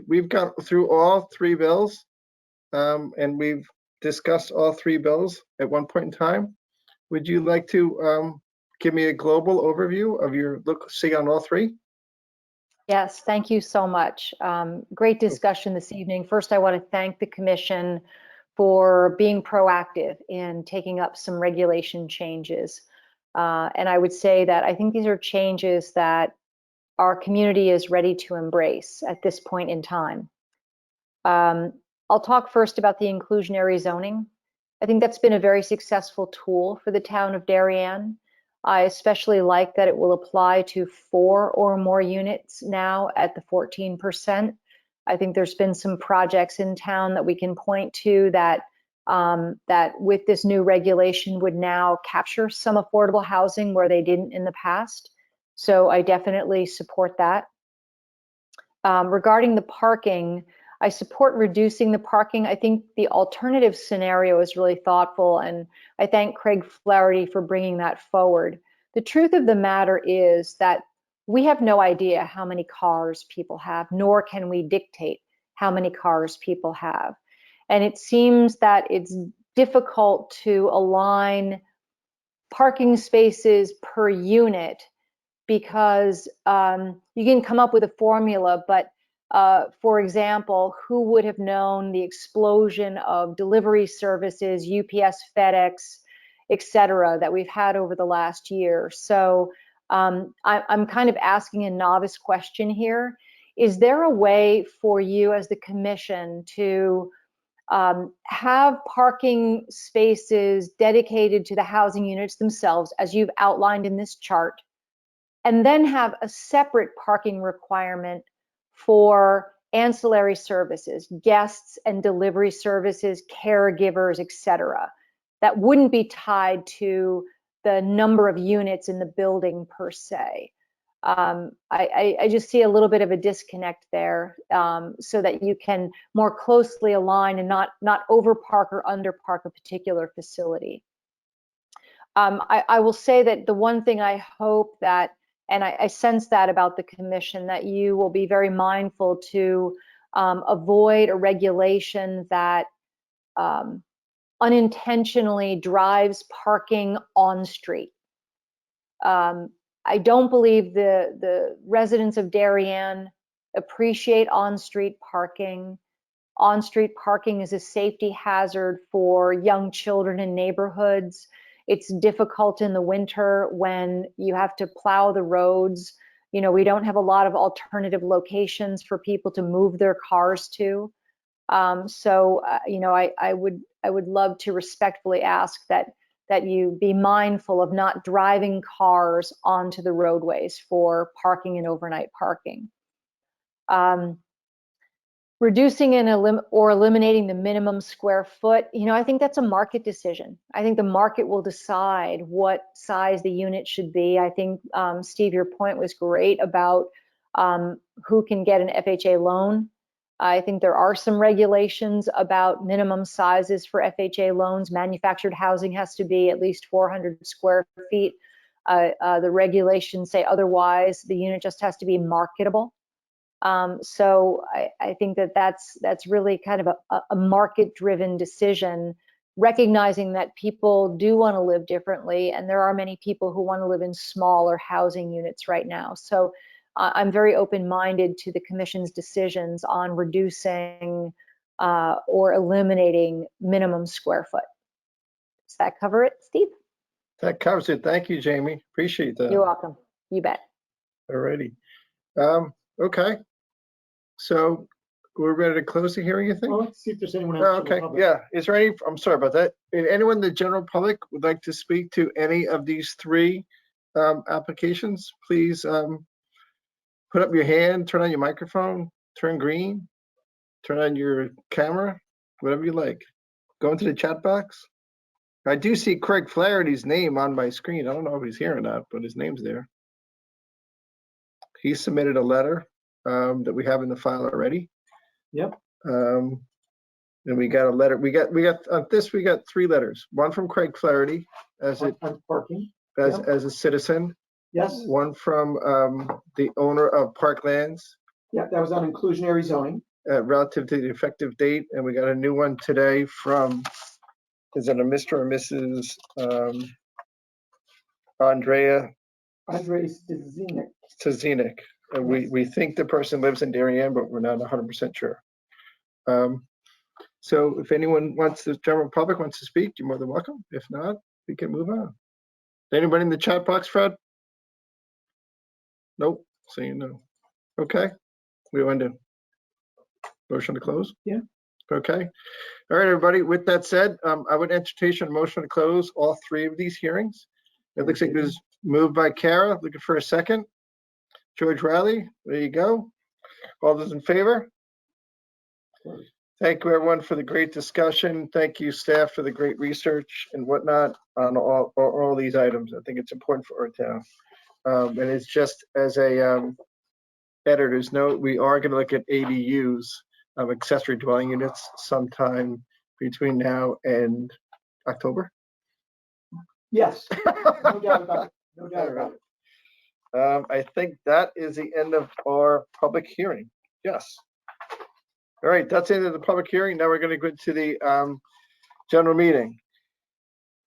we've got through all 3 bills, and we've discussed all 3 bills at one point in time. Would you like to give me a global overview of your see on all 3? Yes, thank you so much. Great discussion this evening. First, I want to thank the commission for being proactive in taking up some regulation changes. And I would say that I think these are changes that our community is ready to embrace at this point in time. I'll talk first about the inclusionary zoning. I think that's been a very successful tool for the town of Darien. I especially like that it will apply to 4 or more units now at the 14%. I think there's been some projects in town that we can point to that that with this new regulation would now capture some affordable housing where they didn't in the past. So I definitely support that. Regarding the parking, I support reducing the parking. I think the alternative scenario is really thoughtful, and I thank Craig Flaherty for bringing that forward. The truth of the matter is that we have no idea how many cars people have, nor can we dictate how many cars people have. And it seems that it's difficult to align parking spaces per unit because you can come up with a formula, but for example, who would have known the explosion of delivery services, UPS, FedEx, et cetera, that we've had over the last year? So I'm kind of asking a novice question here. Is there a way for you as the commission to have parking spaces dedicated to the housing units themselves, as you've outlined in this chart, and then have a separate parking requirement for ancillary services, guests and delivery services, caregivers, et cetera, that wouldn't be tied to the number of units in the building per se? I just see a little bit of a disconnect there, so that you can more closely align and not overpark or underpark a particular facility. I will say that the one thing I hope that, and I sense that about the commission, that you will be very mindful to avoid a regulation that unintentionally drives parking on street. I don't believe the residents of Darien appreciate on-street parking. On-street parking is a safety hazard for young children in neighborhoods. It's difficult in the winter when you have to plow the roads. We don't have a lot of alternative locations for people to move their cars to. So I would love to respectfully ask that you be mindful of not driving cars onto the roadways for parking and overnight parking. Reducing or eliminating the minimum square foot, I think that's a market decision. I think the market will decide what size the unit should be. I think, Steve, your point was great about who can get an FHA loan. I think there are some regulations about minimum sizes for FHA loans. Manufactured housing has to be at least 400 square feet. The regulations say otherwise. The unit just has to be marketable. So I think that's really kind of a market-driven decision, recognizing that people do want to live differently, and there are many people who want to live in smaller housing units right now. So I'm very open-minded to the commission's decisions on reducing or eliminating minimum square foot. Does that cover it, Steve? That covers it. Thank you, Jamie. Appreciate that. You're welcome. You bet. Alrighty. Okay. So we're ready to close the hearing, you think? Well, let's see if there's anyone Oh, else. in the okay, public. yeah. Is there any, I'm sorry about that. Anyone in the general public would like to speak to any of these three applications? Please put up your hand, turn on your microphone, turn green, turn on your camera, whatever you like. Go into the chat box. I do see Craig Flaherty's name on my screen. I don't know if he's here or not, but his name's there. He submitted a letter that we have in the file already. Yep. And we got a letter. We got we got three letters. One from Craig Flaherty as On parking. a citizen. Yes, One from the owner of Parklands yeah, that was on inclusionary zoning. relative to the effective date, and we got a new one today from, is it a Mr. or Mrs. Andrea Andre Stazinic. Tazinic. And we think the person lives in Darien, but we're not 100% sure. So if anyone wants, the general public wants to speak, you're more than welcome. If not, we can move on. Anybody in the chat box, Fred? Nope, so you know. Okay, we want to motion to close? Yeah. Okay. All right, everybody. With that said, I would entertain a motion to close all three of these hearings. It looks like it was moved by Kara. Looking for a second. George Riley, there you go. All those in favor? Thank you, everyone, for the great discussion. Thank you, staff, for the great research and whatnot on all these items. I think it's important for our town. And it's just as a editor's note, we are going to look at ADUs, accessory dwelling units, sometime between now and October. Yes, no doubt about it. No doubt about it. I think that is the end of our public hearing. Yes. All right, that's the end of the public hearing. Now we're going to go into the general meeting.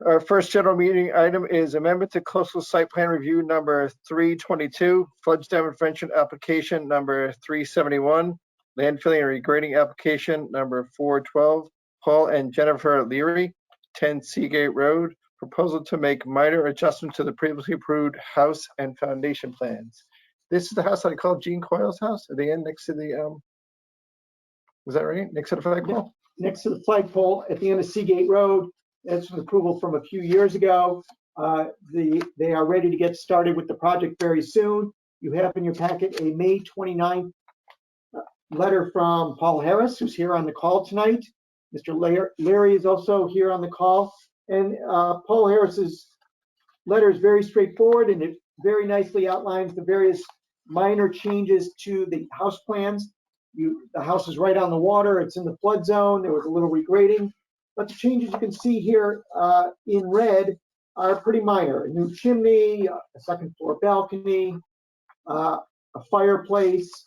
Our first general meeting item is amendment to coastal site plan review number 322, floods dam prevention application number 371, land filling and regrading application number 412, Paul and Jennifer Leary, 10 Seagate Road, proposal to make minor adjustments to the previously approved house and foundation plans. This is the house that I called Gene Coyle's house at the end next to the, was that right? Next to the flagpole? Next to the flagpole at the end of Seagate Road. That's an approval from a few years ago. They are ready to get started with the project very soon. You have in your packet a May 29th letter from Paul Harris, who's here on the call tonight. Mr. Leary is also here on the call. And Paul Harris's letter is very straightforward, and it very nicely outlines the various minor changes to the house plans. The house is right on the water. It's in the flood zone. There was a little regrading. But the changes you can see here in red are pretty minor. A new chimney, a second floor balcony, a fireplace,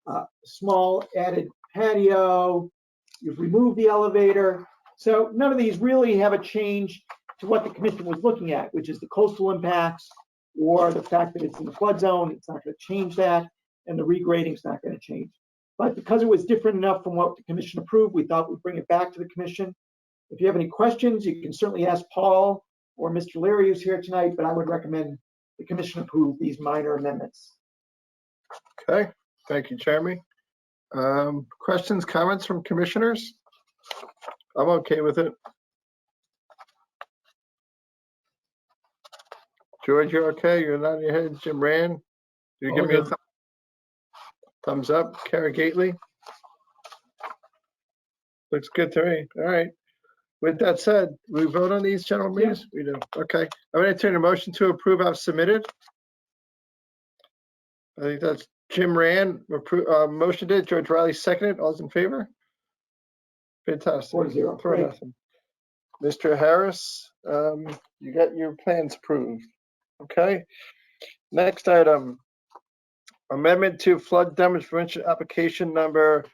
a small added patio. You've removed the elevator. So none of these really have a change to what the commission was looking at, which is the coastal impacts or the fact that it's in the flood zone. It's not going to change that, and the regrading is not going to change. But because it was different enough from what the commission approved, we thought we'd bring it back to the commission. If you have any questions, you can certainly ask Paul or Mr. Leary, who's here tonight, but I would recommend the commission approve these minor amendments. Okay, thank you, Jeremy. Questions, comments from commissioners? I'm okay with it. George, you're okay? You're nodding your head. Jim Rand? You give me a thumbs up. Kara Gately? Looks good to me. All right. With that said, we vote on these general meetings? We do. Okay. I'm going to turn a motion to approve as submitted. I think that's Jim Rand, motioned it. George Riley seconded. All those in favor? Fantastic. 4-0. For Great. nothing. Mr. Harris, you got your plans approved. Okay. Next item, amendment to flood damage prevention application number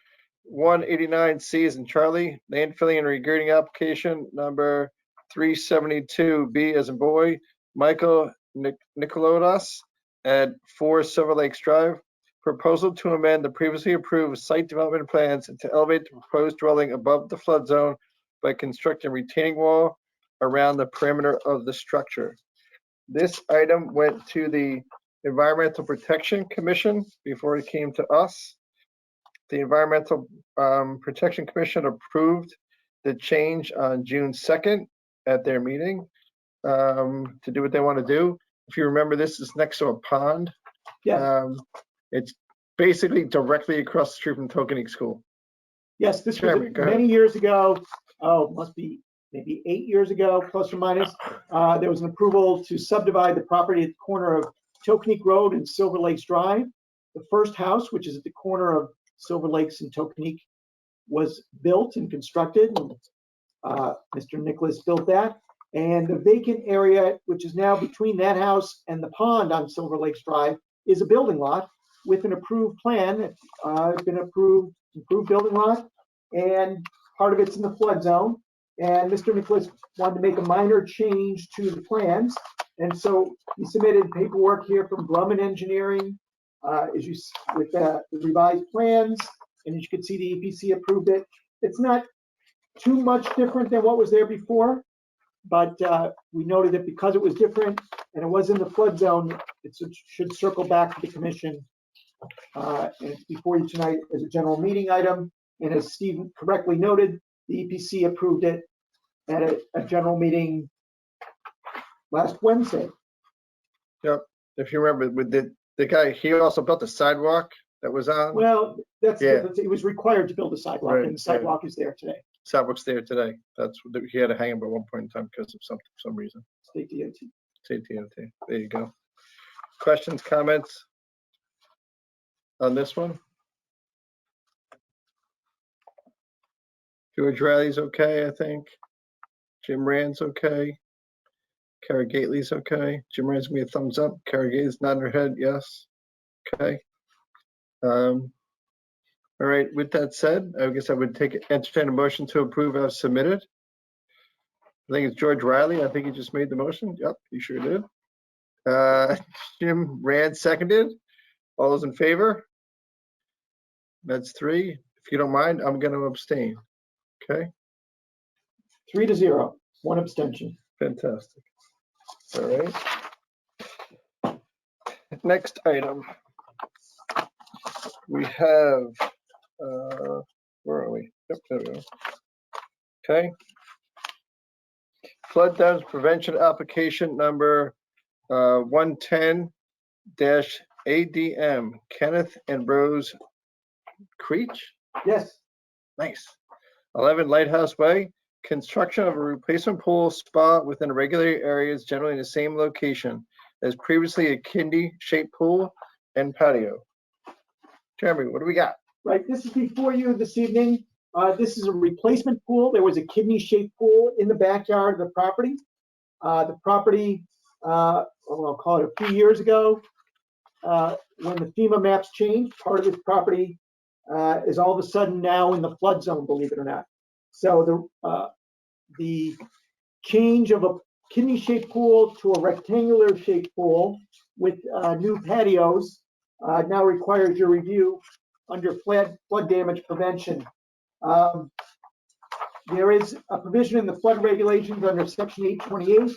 189C as in Charlie, land filling and regrading application number 372B as in boy, Michael Nicolodas at 4 Silver Lakes Drive. Proposal to amend the previously approved site development plans and to elevate the proposed dwelling above the flood zone by constructing a retaining wall around the perimeter of the structure. This item went to the Environmental Protection Commission before it came to us. The Environmental Protection Commission approved the change on June 2nd at their meeting to do what they want to do. If you remember, this is next to a pond. Yes, It's basically directly across the street from Tokenique School. yes, this was Chairman, go ahead. many years ago. Oh, it must be maybe 8 years ago, plus or minus. There was an approval to subdivide the property at the corner of Tokenique Road and Silver Lakes Drive. The first house, which is at the corner of Silver Lakes and Tokenique, was built and constructed. Mr. Nicholas built that. And the vacant area, which is now between that house and the pond on Silver Lakes Drive, is a building lot with an approved plan. It's been approved building lot, and part of it's in the flood zone. And Mr. Nicholas wanted to make a minor change to the plans. And so he submitted paperwork here from Grumman Engineering with the revised plans. And as you can see, the EPC approved it. It's not too much different than what was there before, but we noted that because it was different and it was in the flood zone, it should circle back to the commission. And it's before you tonight as a general meeting item. And as Steve correctly noted, the EPC approved it at a general meeting last Wednesday. Yep. If you remember, with the guy, he also built a sidewalk that was on. Well, that's, Yeah. it was required to build a sidewalk, Right, and the sidewalk is there today. Sidewalk's there today. He had to hang him at one point in time because of some reason. State DOT. TNT. There you go. Questions, comments on this one? George Riley's okay, I think. Jim Rand's okay. Kara Gately's okay. Jim Rand's gonna be a thumbs up. Kara Gately's nodding her head, yes. Okay. All right, with that said, I guess I would entertain a motion to approve as submitted. I think it's George Riley. I think he just made the motion. Yep, he sure did. Jim Rand seconded. All those in favor? That's 3. If you don't mind, I'm going to abstain. Okay, 3-0, 1 abstention. fantastic. All right. Next item. We have, where are we? Yep, there we go. Okay. Flood damage prevention application number 110-ADM, Kenneth and Rose Creech. Yes, Nice. 11 Lighthouse Way, construction of a replacement pool spa within regulated areas generally in the same location as previously a kidney-shaped pool and patio. Jeremy, what do we got? right, this is before you this evening. This is a replacement pool. There was a kidney-shaped pool in the backyard of the property. The property, I'll call it a few years ago, when the FEMA maps changed, part of this property is all of a sudden now in the flood zone, believe it or not. So the change of a kidney-shaped pool to a rectangular-shaped pool with new patios now requires your review under flood damage prevention. There is a provision in the flood regulations under section 828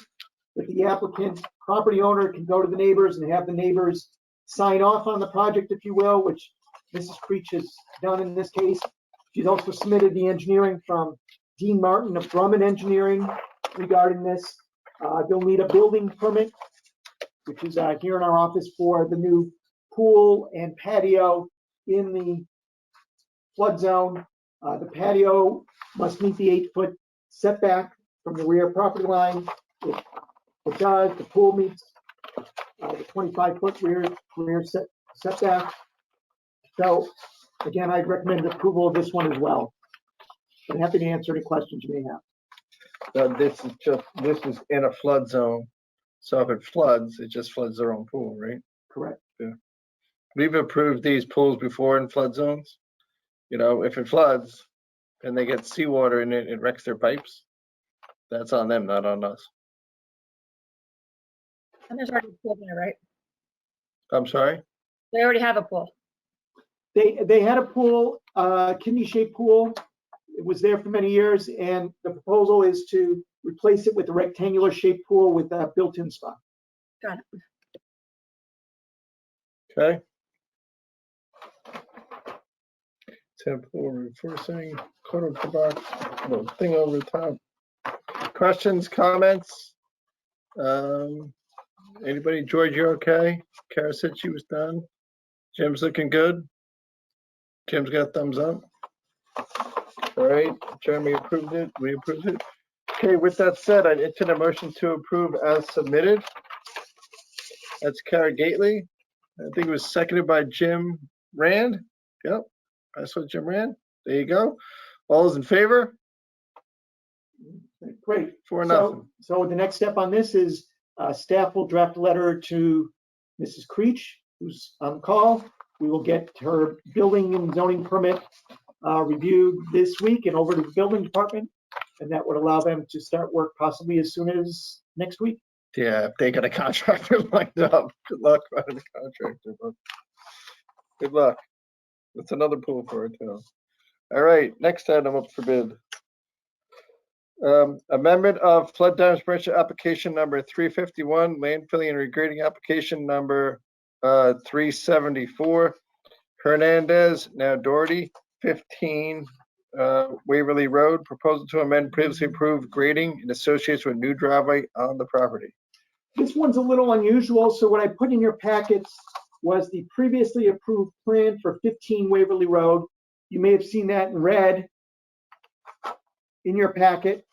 that the applicant property owner can go to the neighbors and have the neighbors sign off on the project, if you will, which Mrs. Creech has done in this case. She's also submitted the engineering from Dean Martin of Grumman Engineering regarding this. They'll need a building permit, which is here in our office for the new pool and patio in the flood zone. The patio must meet the 8-foot setback from the rear property line. It does. The pool meets the 25-foot rear setback. So again, I'd recommend approval of this one as well. I'm happy to answer any questions you may have. This is in a flood zone. So if it floods, it just floods their own pool, right? Correct. We've approved these pools before in flood zones. You know, if it floods and they get seawater and it wrecks their pipes, that's on them, not on us. And there's already a pool there, right? I'm sorry? They already have a pool. They had a pool, kidney-shaped pool. It was there for many years, and the proposal is to replace it with a rectangular-shaped pool with a built-in spa. Got it. Okay. Temple reinforcing, corner of the box, little thing over the top. Questions, comments? Anybody? George, you okay? Kara said she was done. Jim's looking good. Jim's got a thumbs up. All right, Jeremy approved it. We approved it. Okay, with that said, I'd entertain a motion to approve as submitted. That's Kara Gately. I think it was seconded by Jim Rand. Yep, that's what Jim Rand. There you go. All those in favor? Great. 4-0. So the next step on this is staff will draft a letter to Mrs. Creech, who's on call. We will get her building and zoning permit reviewed this week and over to the building department. And that would allow them to start work possibly as soon as next week. Yeah, if they got a contractor lined up. Good luck finding a contractor. But good luck. That's another pool for it too. All right, next item up for bid. Amendment of flood damage prevention application number 351, landfilling and regrading application number 374. Hernandez, now Doherty, 15 Waverly Road. Proposal to amend previously approved grading in association with new driveway on the property. This one's a little unusual. So what I put in your packets was the previously approved plan for 15 Waverly Road. You may have seen that in red in your packet,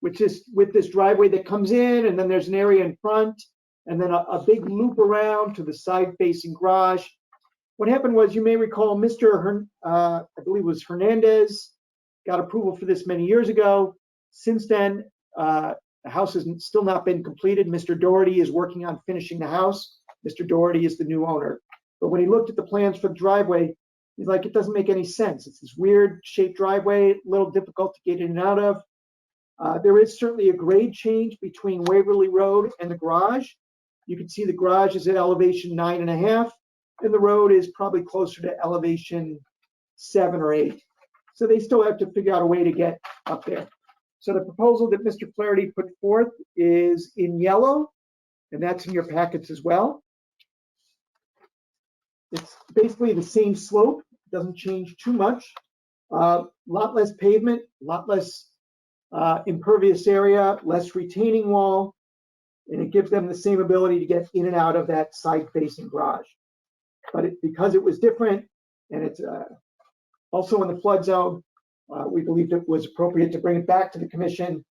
which is with this driveway that comes in, and then there's an area in front, and then a big loop around to the side-facing garage. What happened was, you may recall, I believe it was Hernandez, got approval for this many years ago. Since then, the house has still not been completed. Mr. Doherty is working on finishing the house. Mr. Doherty is the new owner. But when he looked at the plans for the driveway, he's like, it doesn't make any sense. It's this weird shaped driveway, a little difficult to get in and out of. There is certainly a grade change between Waverly Road and the garage. You can see the garage is at elevation 9.5, and the road is probably closer to elevation 7 or 8. So they still have to figure out a way to get up there. So the proposal that Mr. Flaherty put forth is in yellow, and that's in your packets as well. It's basically the same slope, doesn't change too much. Lot less pavement, lot less impervious area, less retaining wall, and it gives them the same ability to get in and out of that side-facing garage. But because it was different, and it's also in the flood zone, we believed it was appropriate to bring it back to the commission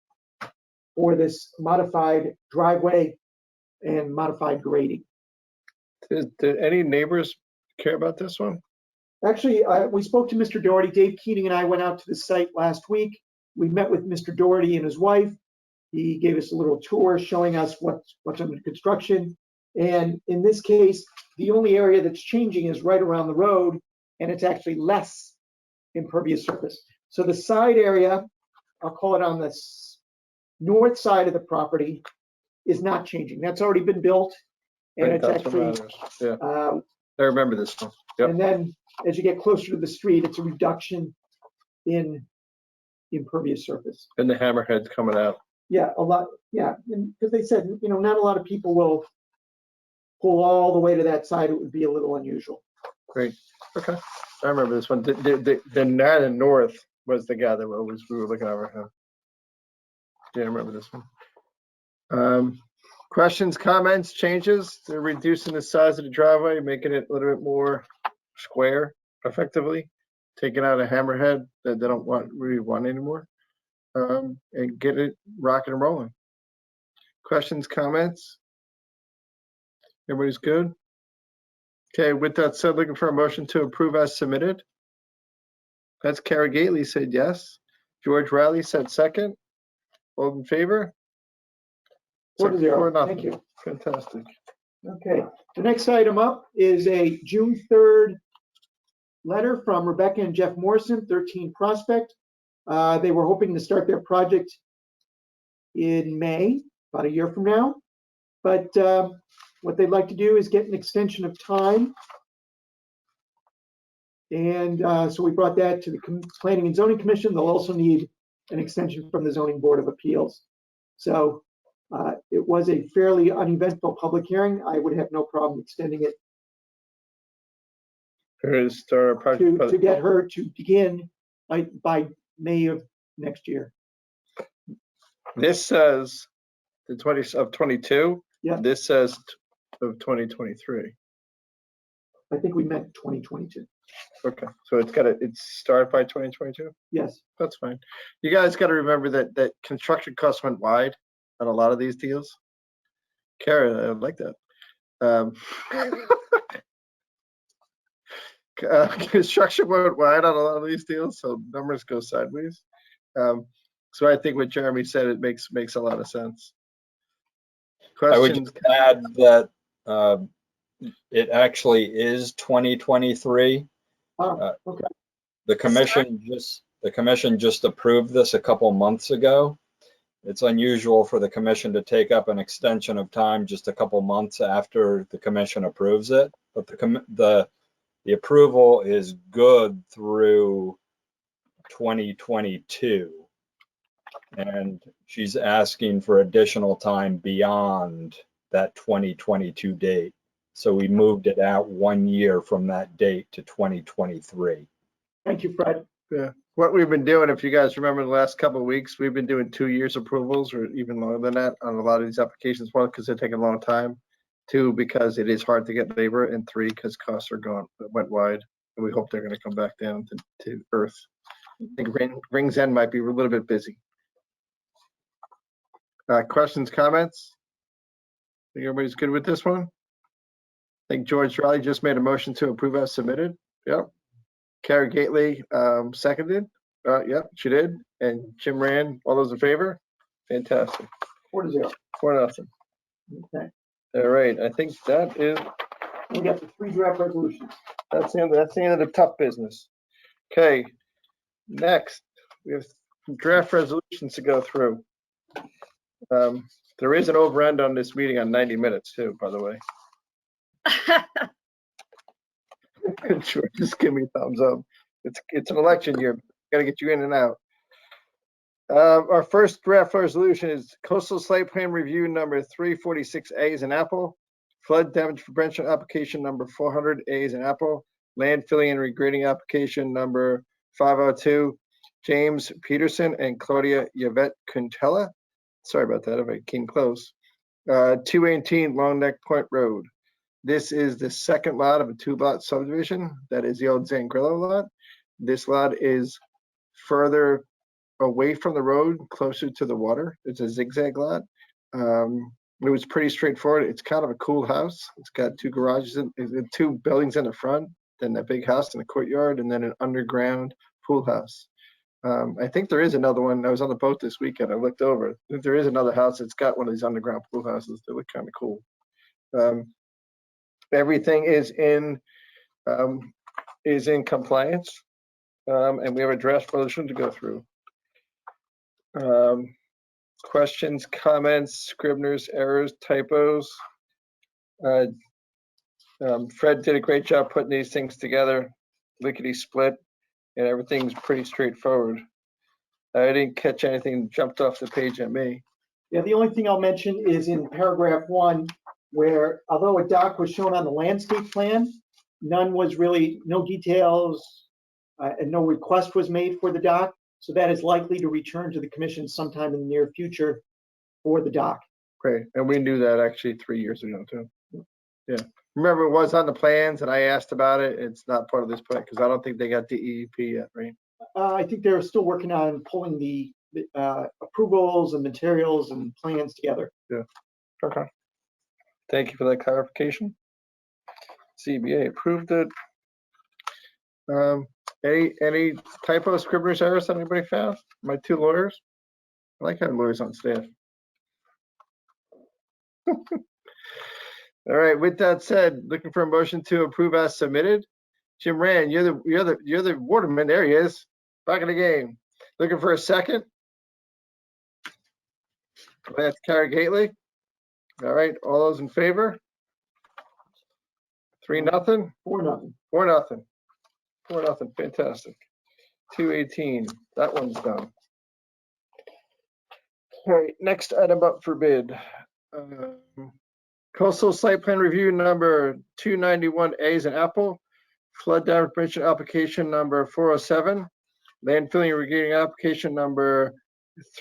for this modified driveway and modified grading. Did any neighbors care about this one? Actually, we spoke to Mr. Doherty. Dave Keating and I went out to the site last week. We met with Mr. Doherty and his wife. He gave us a little tour showing us what's under construction. And in this case, the only area that's changing is right around the road, and it's actually less impervious surface. So the side area, I'll call it on the north side of the property, is not changing. That's already been built, and Right, it's that's what actually, matters. Yeah, I remember this one. Yep. and then as you get closer to the street, it's a reduction in impervious surface. And the hammerhead's coming out. Yeah, a lot. Yeah, because they said, not a lot of people will pull all the way to that side. It would be a little unusual. Great. Okay. I remember this one. The north was the guy that we were looking over him. Yeah, I remember this one. Questions, comments, changes? They're reducing the size of the driveway, making it a little bit more square, effectively, taking out a hammerhead that they don't really want anymore, and get it rocking and rolling. Questions, comments? Everybody's good? Okay, with that said, looking for a motion to approve as submitted. That's Kara Gately said yes. George Riley said second. All in favor? 4-0. 4-0. Thank you. Fantastic. Okay, the next item up is a June 3rd letter from Rebecca and Jeff Morrison, 13 Prospect. They were hoping to start their project in May, about a year from now. But what they'd like to do is get an extension of time. And so we brought that to the Planning and Zoning Commission. They'll also need an extension from the Zoning Board of Appeals. So it was a fairly uneventful public hearing. I would have no problem extending it. Her start project. to get her to begin by May of next year. This says the 20 of 22. Yeah. This says of 2023. I think we meant 2022. Okay, so it's start by 2022. Yes. That's fine. You guys got to remember that construction costs went wide on a lot of these deals. Kara, I like that. Construction went wide on a lot of these deals, so numbers go sideways. So I think what Jeremy said, it makes a lot of sense. I would Questions? just add that it actually is 2023. Oh, okay. The commission just approved this a couple months ago. It's unusual for the commission to take up an extension of time just a couple months after the commission approves it, but the approval is good through 2022. And she's asking for additional time beyond that 2022 date. So we moved it out 1 year from that date to 2023. Thank you, Fred. Yeah. What we've been doing, if you guys remember the last couple of weeks, we've been doing 2 years approvals or even longer than that on a lot of these applications. One, because they're taking a long time. Two, because it is hard to get labor. And three, because costs went wide. And we hope they're going to come back down to earth. I think Rings End might be a little bit busy. Questions, comments? Think everybody's good with this one? I think George Riley just made a motion to approve as submitted. Yep. Kara Gately seconded. Yep, she did. And Jim Rand, all those in favor? Fantastic. 4-0. 4-0. Okay. All right, I think that is, We got the 3 draft resolutions. that's the end of the tough business. Okay, next, we have some draft resolutions to go through. There is an overrun on this meeting on 90 minutes too, by the way. Sure, just give me a thumbs up. It's an election year. Gotta get you in and out. Our first draft resolution is coastal site plan review number 346A is an Apple. Flood damage prevention application number 400A is an Apple. Land filling and regrading application number 502. James Peterson and Claudia Yvette Quintella. Sorry about that if I came close. 218 Long Neck Point Road. This is the second lot of a 2-lot subdivision. That is the old Zangrillo lot. This lot is further away from the road, closer to the water. It's a zigzag lot. It was pretty straightforward. It's kind of a cool house. It's got 2 garages and 2 buildings in the front, then a big house in the courtyard, and then an underground pool house. I think there is another one. I was on the boat this weekend. I looked over. I think there is another house that's got one of these underground pool houses that look kind of cool. Everything is in compliance, and we have a draft resolution to go through. Questions, comments, scrivener's errors, typos. Fred did a great job putting these things together, lickety split, and everything's pretty straightforward. I didn't catch anything that jumped off the page at me. Yeah, the only thing I'll mention is in paragraph 1, where although a dock was shown on the landscape plan, no details and no request was made for the dock. So that is likely to return to the commission sometime in the near future for the dock. Great, and we knew that actually 3 years ago too. Yeah, remember it was on the plans and I asked about it. It's not part of this plan because I don't think they got DEP yet, right? I think they're still working on pulling the approvals and materials and plans together. Yeah, okay. Thank you for that clarification. CBA approved it. Any typo, scrivener's errors that anybody found? My 2 lawyers? I like having lawyers on staff. All right, with that said, looking for a motion to approve as submitted. Jim Rand, you're the waterman. There he is. Back in the game. Looking for a second. That's Kara Gately. All right, all those in favor? 3-0. 4-0. 4-0. 4-0. Fantastic. 218. That one's done. All right, next item up for bid. Coastal site plan review number 291A is an Apple. flood damage prevention application number 407, landfilling and regrading application number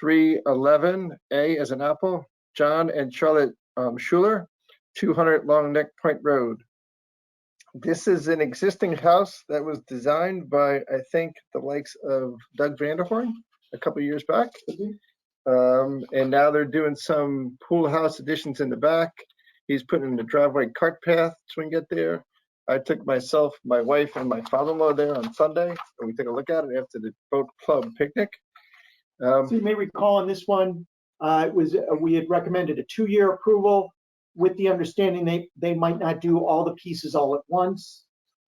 311A as an apple, John and Charlotte Schuler, 200 Long Neck Point Road. This is an existing house that was designed by, I think, the likes of Doug Vanderhorn a couple of years back. And now they're doing some pool house additions in the back. He's putting in the driveway cart path so we can get there. I took myself, my wife, and my father-in-law there on Sunday, and we took a look at it after the boat club picnic. So you may recall on this one, we had recommended a 2-year approval with the understanding they might not do all the pieces all at once.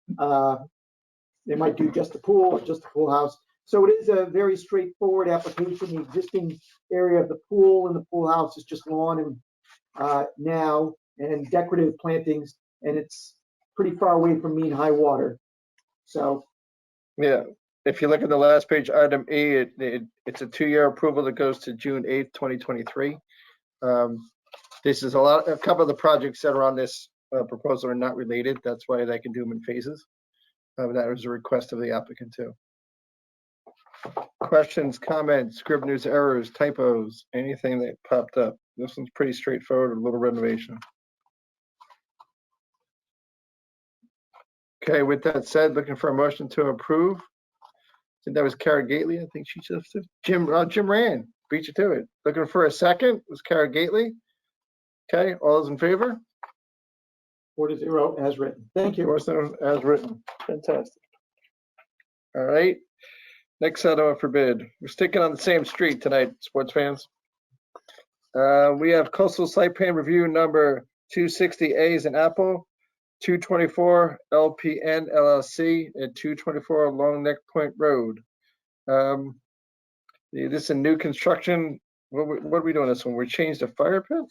They might do just the pool or just the pool house. So it is a very straightforward application. The existing area of the pool and the pool house is just lawn and now and decorative plantings, and it's pretty far away from mean high water. So Yeah, if you look at the last page, item E, it's a 2-year approval that goes to June 8th, 2023. This is a couple of the projects that are on this proposal are not related. That's why they can do them in phases. That was a request of the applicant too. Questions, comments, scrivener's errors, typos, anything that popped up. This one's pretty straightforward, a little renovation. Okay, with that said, looking for a motion to approve. I think that was Kara Gately. I think she just did. Jim Rand, beat you to it. Looking for a second was Kara Gately. Okay, all those in favor? 4-0 as written. Thank you. Motion as written. Fantastic. All right. Next item up for bid. We're sticking on the same street tonight, sports fans. We have coastal site plan review number 260A as an apple, 224 LPN LLC at 224 Long Neck Point Road. This is a new construction. What are we doing this one? We changed the fire pit?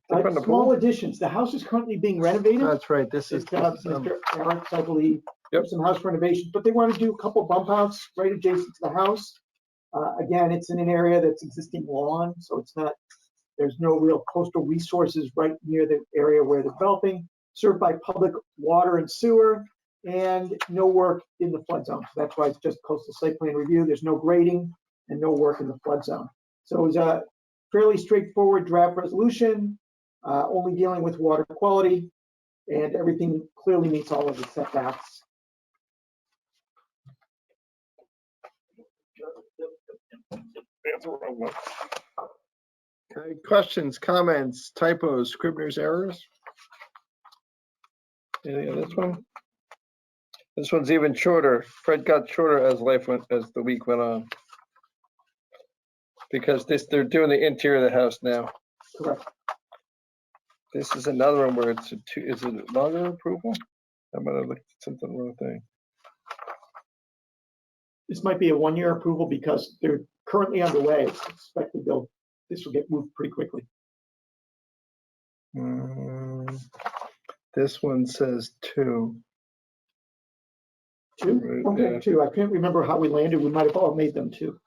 They put in the Small pool? additions. The house is currently being renovated. That's right. This is, Mr. Eric, I believe, Yep. some house renovations, but they want to do a couple bump outs right adjacent to the house. Again, it's in an area that's existing lawn, so it's not, there's no real coastal resources right near the area where they're developing, served by public water and sewer, and no work in the flood zone. So that's why it's just coastal site plan review. There's no grading and no work in the flood zone. So it was a fairly straightforward draft resolution, only dealing with water quality, and everything clearly meets all of the setbacks. Okay, questions, comments, typos, scrivener's errors? Anything on this one? This one's even shorter. Fred got shorter as the week went on. Because they're doing the interior of the house now. Correct. This is another one where is it longer approval? I'm gonna look at something wrong thing. This might be a 1-year approval because they're currently underway. It's expected this will get moved pretty quickly. This one says 2. 2? Right, Okay, yeah. 2. I can't remember how we landed. We might have all made them 2.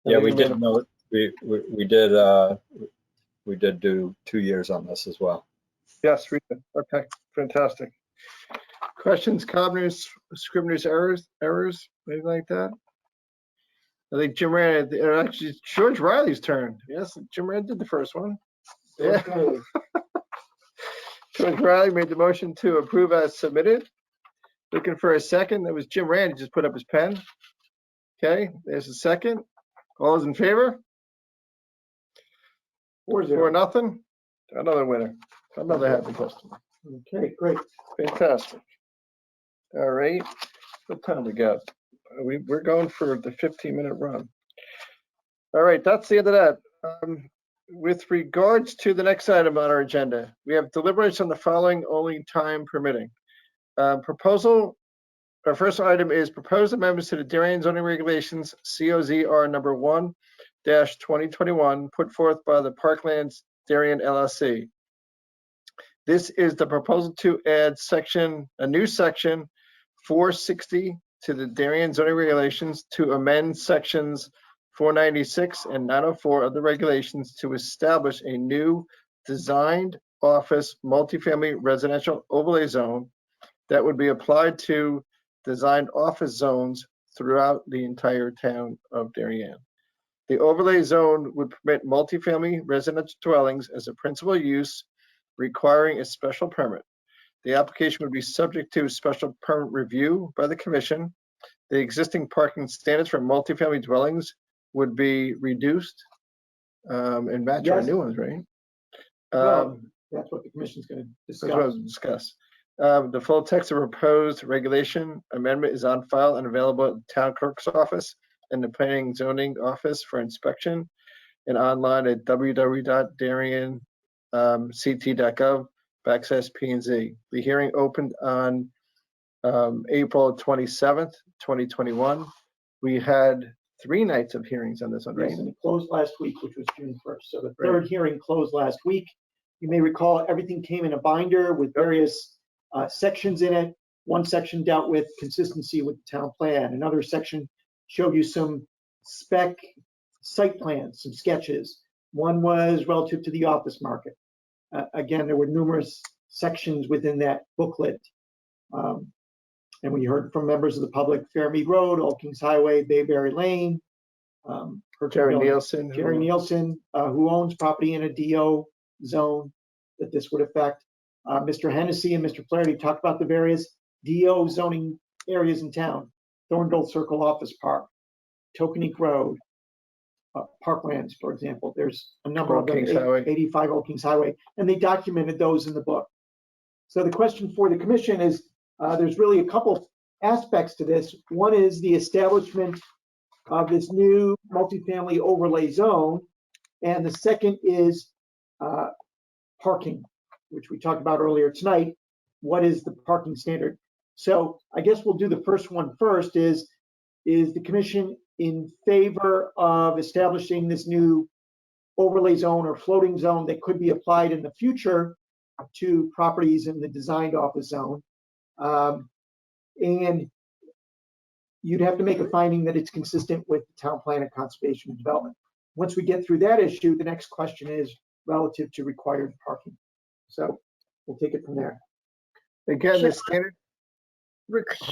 Yeah, we did note, we did do 2 years on this as well. Yes, we did. Okay, fantastic. Questions, comments, scrivener's errors, anything like that? I think Jim Rand, actually, George Riley's turn. Yes, Jim Rand did the first one. Yeah. Okay. George Riley made the motion to approve as submitted. Looking for a second. That was Jim Rand. He just put up his pen. Okay, there's a second. All those in favor? 4-0. 4-0. Another winner. Another happy customer. Okay, great. Fantastic. All right. What time we got? We're going for the 15-minute run. All right, that's the end of that. With regards to the next item on our agenda, we have deliberations on the following only time permitting. Our first item is proposed amendments to the Darien zoning regulations, COZR number 1-2021, put forth by the Parklands Darien LLC. This is the proposal to add a new section 460 to the Darien zoning regulations to amend sections 496 and 904 of the regulations to establish a new designed office multifamily residential overlay zone that would be applied to designed office zones throughout the entire town of Darien. The overlay zone would permit multifamily residential dwellings as a principal use, requiring a special permit. The application would be subject to special permit review by the commission. The existing parking standards for multifamily dwellings would be reduced and match our Yes. new ones, right? Well, that's what the commission's gonna That's what I discuss. was discuss. The full text of proposed regulation amendment is on file and available at the town clerk's office and the planning and zoning office for inspection and online at www.darien.ct.gov/P&Z. The hearing opened on April 27th, 2021. We had 3 nights of hearings on this one, right? Yes, and it closed last week, which was June 1st. So the Right. third hearing closed last week. You may recall everything came in a binder with various sections in it. One section dealt with consistency with the town plan. Another section showed you some spec site plans, some sketches. One was relative to the office market. Again, there were numerous sections within that booklet. And we heard from members of the public, Fairmead Road, Old Kings Highway, Bayberry Lane. Jerry Nielsen. Jerry Nielsen, who owns property in a DO zone that this would affect. Mr. Hennessy and Mr. Flaherty talked about the various DO zoning areas in town. Thorndale Circle Office Park, Tokenique Road, Parklands, for example. There's a number of Old them, Kings Highway. 85 Old Kings Highway, and they documented those in the book. So the question for the commission is, there's really a couple aspects to this. One is the establishment of this new multifamily overlay zone. And the second is parking, which we talked about earlier tonight. What is the parking standard? So I guess we'll do the first one first. Is the commission in favor of establishing this new overlay zone or floating zone that could be applied in the future to properties in the designed office zone? And you'd have to make a finding that it's consistent with the town plan of conservation and development. Once we get through that issue, the next question is relative to required parking. So we'll take it from there. Again, the standard,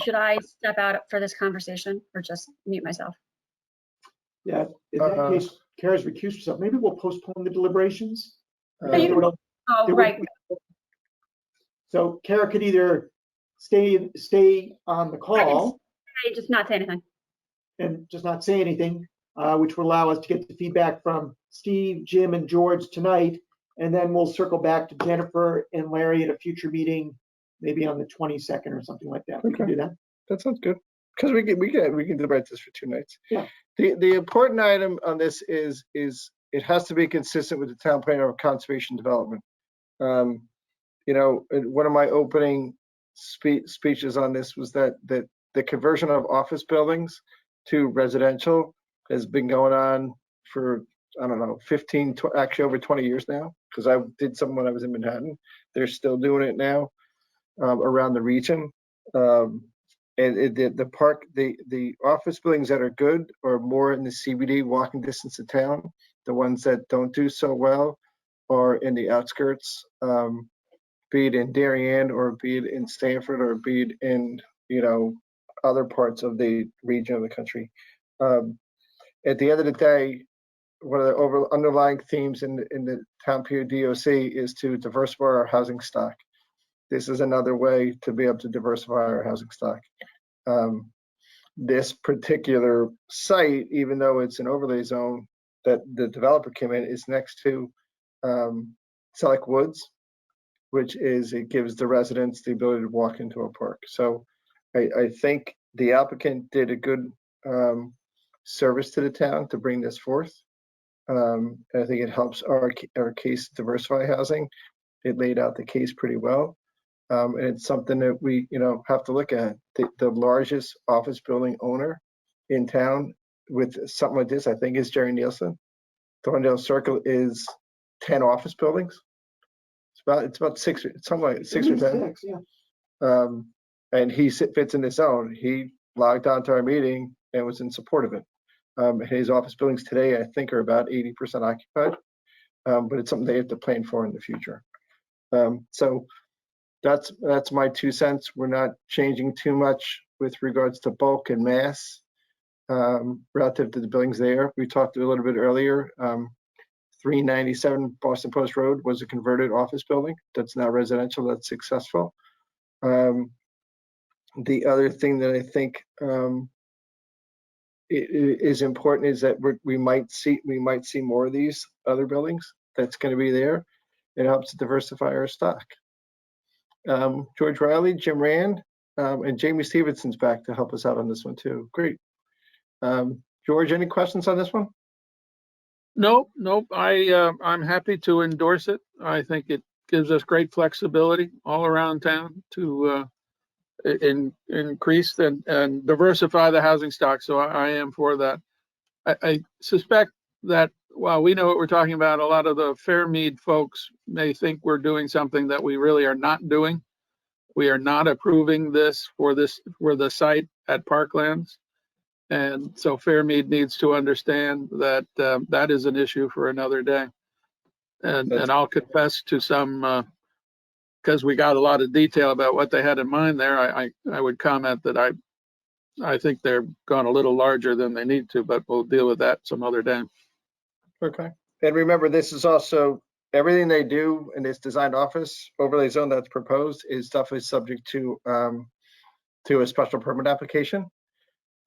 Should I step out for this conversation or just mute myself? Yeah, in that case, Kara's recused herself. Maybe we'll postpone the deliberations. uh, you- Oh, There would- right. So Kara could either stay on the call I just not say anything. and just not say anything, which will allow us to get the feedback from Steve, Jim, and George tonight. And then we'll circle back to Jennifer and Larry at a future meeting, maybe on the 22nd or something like that. We can Okay. do that. that sounds good. Because we can debate this for 2 nights. Yeah. The important item on this is it has to be consistent with the town plan of conservation development. You know, one of my opening speeches on this was that the conversion of office buildings to residential has been going on for, I don't know, 15, actually over 20 years now, because I did some when I was in Manhattan. They're still doing it now around the region. And the office buildings that are good are more in the CBD, walking distance of town. The ones that don't do so well are in the outskirts, be it in Darien or be it in Stanford or be it in, you know, other parts of the region of the country. At the end of the day, one of the underlying themes in the town PODOC is to diversify our housing stock. This is another way to be able to diversify our housing stock. This particular site, even though it's an overlay zone that the developer came in, is next to Selleck Woods, which is, it gives the residents the ability to walk into a park. So I think the applicant did a good service to the town to bring this forth. And I think it helps our case diversify housing. It laid out the case pretty well. And it's something that we, you know, have to look at. The largest office building owner in town with something like this, I think, is Jerry Nielsen. Thorndale Circle is 10 office buildings. It's about 6, something like 6 or 10. Six, yeah. And he fits in this zone. He logged on to our meeting and was in support of it. His office buildings today, I think, are about 80% occupied, but it's something they have to plan for in the future. So that's my 2 cents. We're not changing too much with regards to bulk and mass relative to the buildings there. We talked a little bit earlier. 397 Boston Post Road was a converted office building. That's now residential. That's successful. The other thing that I think is important is that we might see more of these other buildings that's going to be there. It helps diversify our stock. George Riley, Jim Rand, and Jamie Stevenson's back to help us out on this one too. Great. George, any questions on this one? Nope. I'm happy to endorse it. I think it gives us great flexibility all around town to increase and diversify the housing stock. So I am for that. I suspect that while we know what we're talking about, a lot of the Fairmead folks may think we're doing something that we really are not doing. We are not approving this for the site at Parklands. And so Fairmead needs to understand that that is an issue for another day. And I'll confess to some, because we got a lot of detail about what they had in mind there, I would comment that I think they're gone a little larger than they need to, but we'll deal with that some other day. Okay. And remember, this is also everything they do in this designed office overlay zone that's proposed is definitely subject to a special permit application.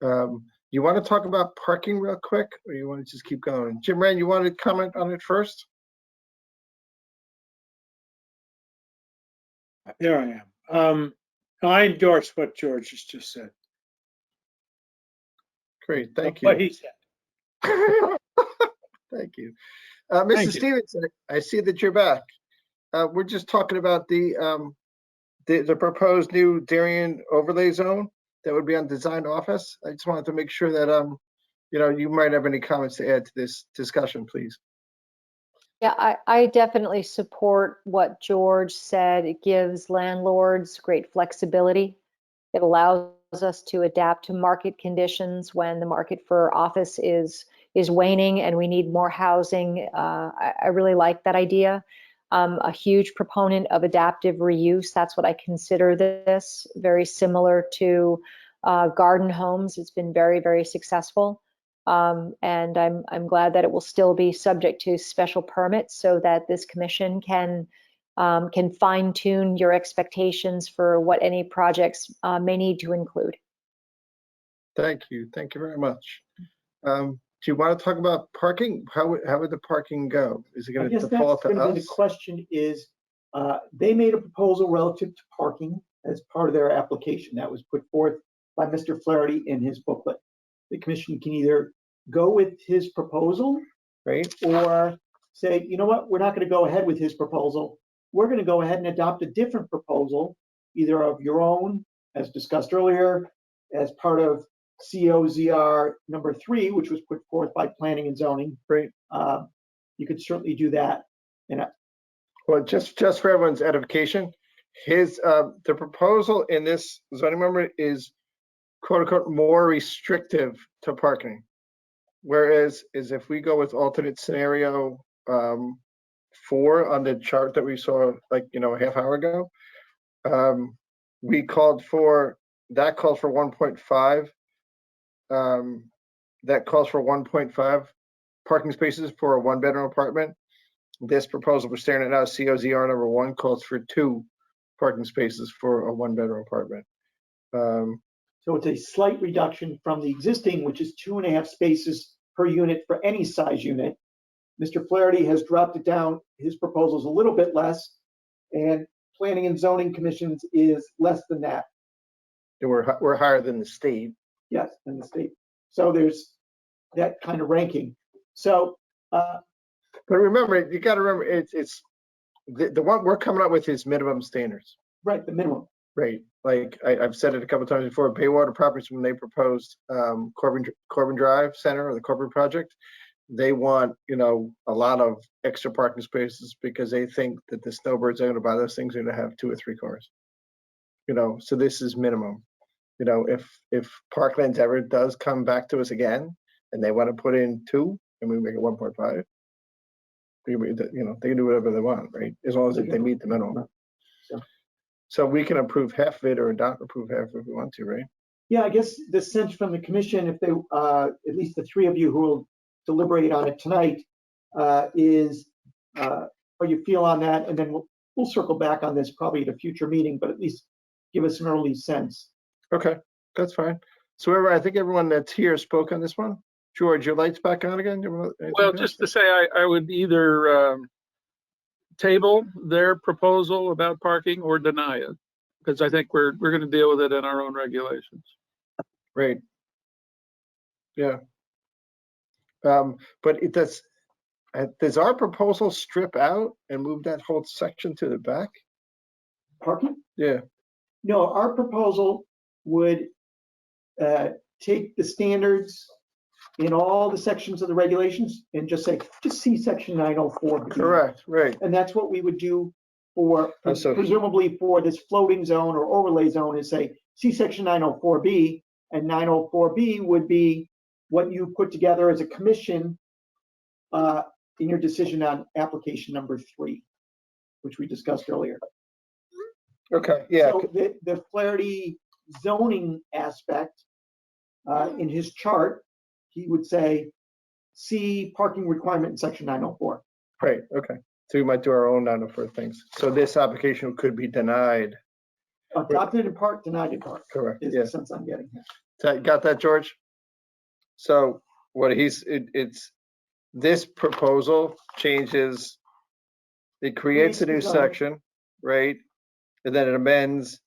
You want to talk about parking real quick, or you want to just keep going? Jim Rand, you want to comment on it first? There I am. I endorse what George has just said. Great, thank What you. he said. Thank you. Thank Mrs. you. Stevenson, I see that you're back. We're just talking about the proposed new Darien overlay zone that would be on designed office. I just wanted to make sure that, you might have any comments to add to this discussion, please. Yeah, I definitely support what George said. It gives landlords great flexibility. It allows us to adapt to market conditions when the market for office is waning and we need more housing. I really like that idea. A huge proponent of adaptive reuse. That's what I consider this. Very similar to garden homes. It's been very, very successful. And I'm glad that it will still be subject to special permits so that this commission can fine tune your expectations for what any projects may need to include. Thank you. Thank you very much. Do you want to talk about parking? How would the parking go? Is it I going to guess that's default to going to be us? the question is, they made a proposal relative to parking as part of their application that was put forth by Mr. Flaherty in his booklet. The commission can either go with his proposal, right? Or say, you know what, we're not going to go ahead with his proposal. We're going to go ahead and adopt a different proposal, either of your own, as discussed earlier, as part of COZR number 3, which was put forth by Planning and Zoning. Great. You could certainly do that. And Well, just for everyone's edification, the proposal in this zoning amendment is quote unquote more restrictive to parking. Whereas if we go with alternate scenario 4 on the chart that we saw like a half hour ago, that calls for 1.5. That calls for 1.5 parking spaces for a 1-bedroom apartment. This proposal we're staring at now, COZR number 1, calls for 2 parking spaces for a 1-bedroom apartment. so it's a slight reduction from the existing, which is 2.5 spaces per unit for any size unit. Mr. Flaherty has dropped it down. His proposal is a little bit less, and Planning and Zoning Commission's is less than that. And we're higher than the state. Yes, in the state. So there's that kind of ranking. So, But remember, you got to remember, it's the one we're coming up with is minimum standards. right, the minimum. Right. Like I've said it a couple of times before, Baywater Properties, when they proposed Corbin Drive Center or the Corbin project, they want, a lot of extra parking spaces because they think that the snowbirds are going to buy those things are going to have 2 or 3 cars. So this is minimum. If Parklands ever does come back to us again and they want to put in 2 and we make it 1.5, they can do whatever they want, right? As long as they meet the minimum. So we can approve half of it or not approve half if we want to, right? Yeah, I guess the sense from the commission, if they, at least the three of you who will deliberate on it tonight, is how you feel on that, and then we'll circle back on this probably at a future meeting, but at least give us an early sense. Okay, that's fine. So I think everyone that's here spoke on this one. George, your light's back on again? Well, just to say, I would either table their proposal about parking or deny it, because I think we're going to deal with it in our own regulations. Great. Yeah. But does our proposal strip out and move that whole section to the back? Parking? Yeah, No, our proposal would take the standards in all the sections of the regulations and just say, just see section 904. correct, right. And that's what we would do for, Oh, so- presumably for this floating zone or overlay zone, is say, see section 904B, and 904B would be what you put together as a commission in your decision on application number 3, which we discussed earlier. Okay, yeah, So the Flaherty zoning aspect, in his chart, he would say, see parking requirement in section 904. great, okay. So we might do our own 904 things. So this application could be denied. Adopted in part, denied in part, Correct, is yeah. the sense I'm getting here. Got that, George? So what it's this proposal changes, it creates a new Creates the zone. section, right? And then it amends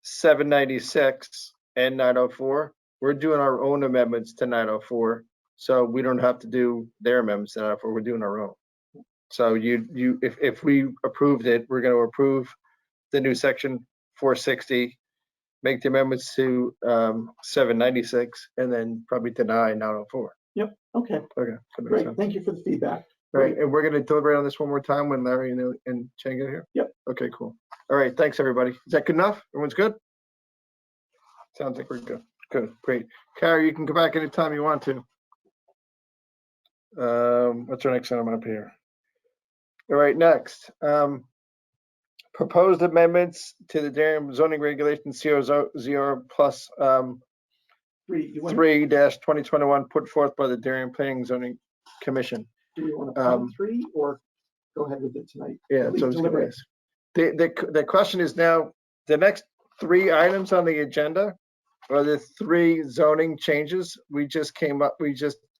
796 and 904. We're doing our own amendments to 904, so we don't have to do their amendments to 904. We're doing our own. So if we approved it, we're going to approve the new section 460, make the amendments to 796, and then probably deny 904. Yep, okay, Okay, that makes great, sense. thank you for the feedback. All right, and we're going to deliberate on this one more time when Larry and Chen get here? Yep. Okay, cool. All right, thanks, everybody. Is that good enough? Everyone's good? Sounds like we're good. Good, great. Carrie, you can go back anytime you want to. What's our next item up here? All right, next. Proposed amendments to the Darien zoning regulations 0 plus 3-2021 put forth by the Darien Planning Zoning Commission. Do you want to punt 3 or go ahead with it tonight? Yeah, At least so it's gonna deliberate. the question is now, the next 3 items on the agenda are the 3 zoning changes we just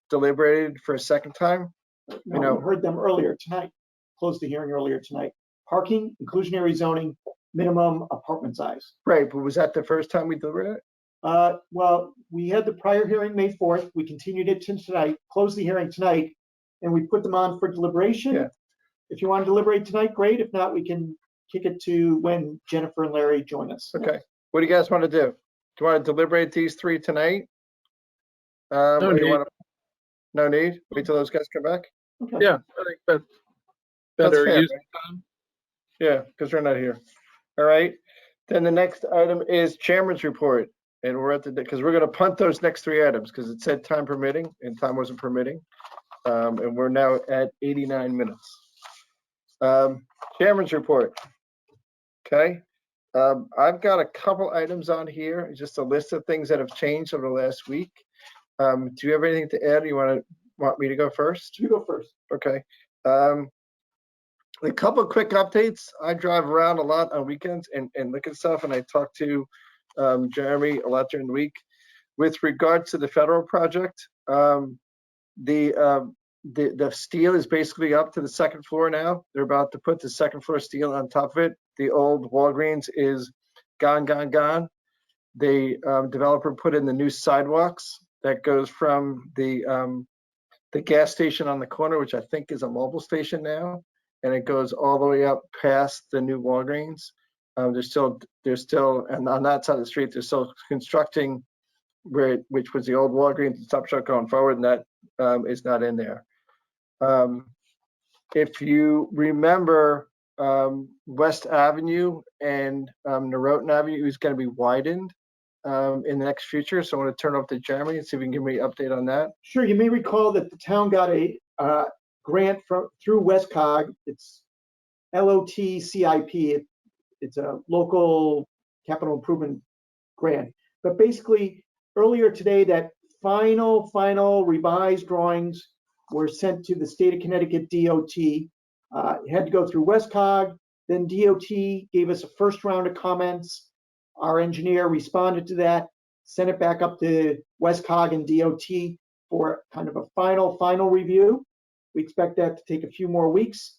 deliberated for a second time. No, we heard them earlier tonight, closed the hearing earlier tonight. Parking, inclusionary zoning, minimum apartment size. Right, but was that the first time we deliberated? Well, we had the prior hearing May 4th, we continued it to tonight, closed the hearing tonight, and we put them on for deliberation. Yeah. If you want to deliberate tonight, great. If not, we can kick it to when Jennifer and Larry join us. Okay, what do you guys want to do? Do you want to deliberate these 3 tonight? No Or you need. wanna- No need? Wait till those guys come back? Okay. Yeah, I think that's That's better fair, use of time. Yeah, because they're not here. All right, then the next item is chairman's report. And we're at because we're gonna punt those next 3 items because it said time permitting and time wasn't permitting. And we're now at 89 minutes. Chairman's report. Okay, I've got a couple items on here, just a list of things that have changed over the last week. Do you have anything to add? You want me to go first? You go first. Okay. A couple of quick updates. I drive around a lot on weekends and look at stuff, and I talk to Jeremy a lot during the week. With regards to the federal project, the steel is basically up to the 2nd floor now. They're about to put the 2nd floor steel on top of it. The old Walgreens is gone. The developer put in the new sidewalks that goes from the gas station on the corner, which I think is a mobile station now, and it goes all the way up past the new Walgreens. They're still, and on that side of the street, they're still constructing which was the old Walgreens and Stop Shop going forward, and that is not in there. If you remember, West Avenue and Norotan Avenue is going to be widened in the next future. So I want to turn it over to Jeremy and see if he can give me an update on that. Sure, you may recall that the town got a grant through WestCog. It's LOT CIP. It's a local capital improvement grant. But basically, earlier today, that final revised drawings were sent to the state of Connecticut DOT. It had to go through WestCog, then DOT gave us a first round of comments. Our engineer responded to that, sent it back up to WestCog and DOT for kind of a final review. We expect that to take a few more weeks.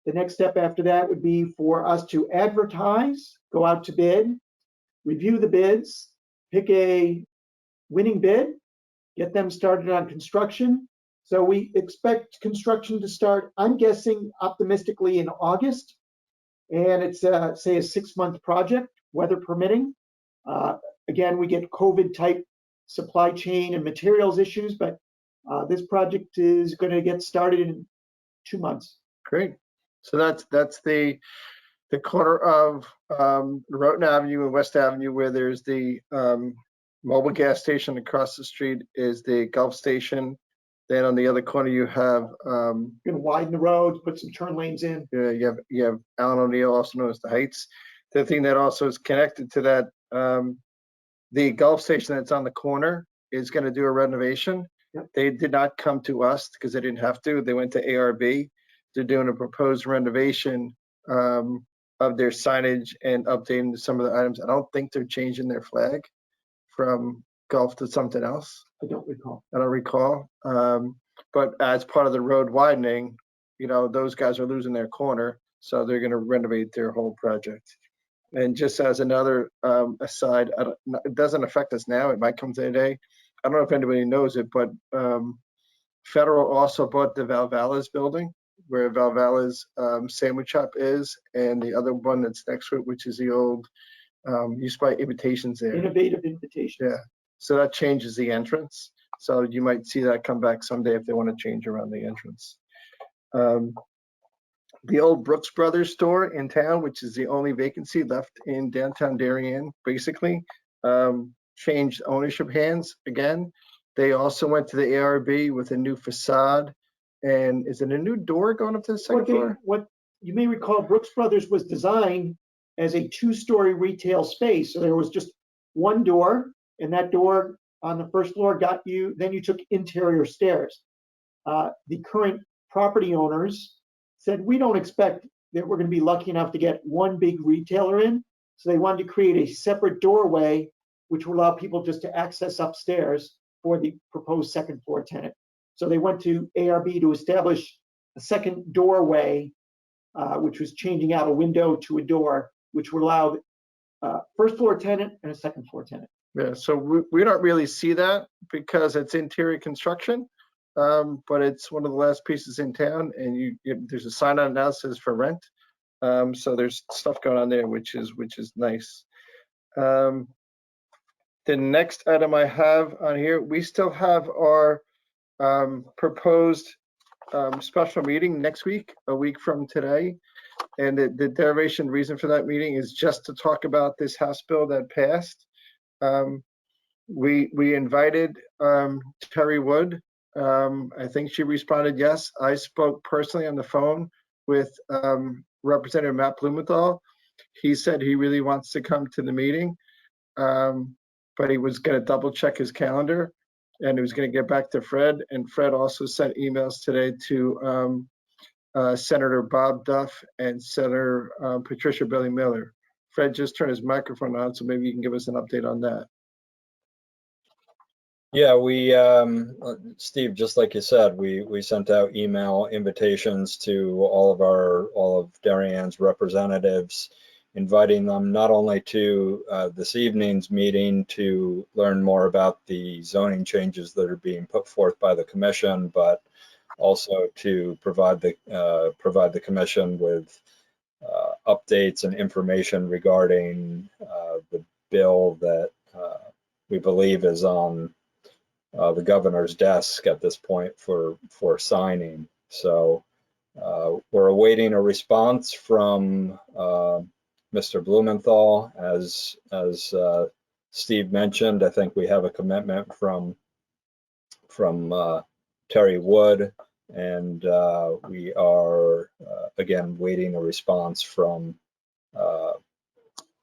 The next step after that would be for us to advertise, go out to bid, review the bids, pick a winning bid, get them started on construction. So we expect construction to start, I'm guessing optimistically in August. And it's say a 6-month project, weather permitting. Again, we get COVID type supply chain and materials issues, but this project is going to get started in 2 months. Great. So that's the corner of Rhoton Avenue and West Avenue where there's the mobile gas station. Across the street is the Gulf Station. Then on the other corner you have Going to widen the roads, put some turn lanes in. you have Allen O'Neill, also known as the Heights. The thing that also is connected to that, the Gulf Station that's on the corner is going to do a renovation. Yep. They did not come to us because they didn't have to. They went to ARB. They're doing a proposed renovation of their signage and updating some of the items. I don't think they're changing their flag from Gulf to something else. I don't recall. I don't recall. But as part of the road widening, those guys are losing their corner, so they're going to renovate their whole project. And just as another aside, it doesn't affect us now. It might come today. I don't know if anybody knows it, but Federal also bought the Valvallis building, where Valvallis Sandwich Shop is, and the other one that's next to it, which is the old used by Invitations there. Innovative Invitation. Yeah. So that changes the entrance. So you might see that come back someday if they want to change around the entrance. The old Brooks Brothers store in town, which is the only vacancy left in downtown Darien, basically changed ownership hands again. They also went to the ARB with a new facade. And is it a new door going up to the second floor? What you may recall, Brooks Brothers was designed as a 2-story retail space. So there was just one door, and that door on the first floor got you, then you took interior stairs. The current property owners said, we don't expect that we're going to be lucky enough to get one big retailer in. So they wanted to create a separate doorway, which will allow people just to access upstairs for the proposed second floor tenant. So they went to ARB to establish a second doorway, which was changing out a window to a door, which would allow first floor tenant and a second floor tenant. Yeah, so we don't really see that because it's interior construction, but it's one of the last pieces in town, and there's a sign on it now that says for rent. So there's stuff going on there, which is nice. The next item I have on here, we still have our proposed special meeting next week, a week from today. And the derivation reason for that meeting is just to talk about this House bill that passed. We invited Terry Wood. I think she responded yes. I spoke personally on the phone with Representative Matt Blumenthal. He said he really wants to come to the meeting, but he was going to double check his calendar, and he was going to get back to Fred. And Fred also sent emails today to Senator Bob Duff and Senator Patricia Bailey Miller. Fred just turned his microphone on, so maybe you can give us an update on that. Yeah, we, Steve, just like you said, we sent out email invitations to all of Darien's representatives, inviting them not only to this evening's meeting to learn more about the zoning changes that are being put forth by the commission, but also to provide the commission with updates and information regarding the bill that we believe is on the governor's desk at this point for signing. So we're awaiting a response from Mr. Blumenthal. As Steve mentioned, I think we have a commitment from Terry Wood, and we are again waiting a response from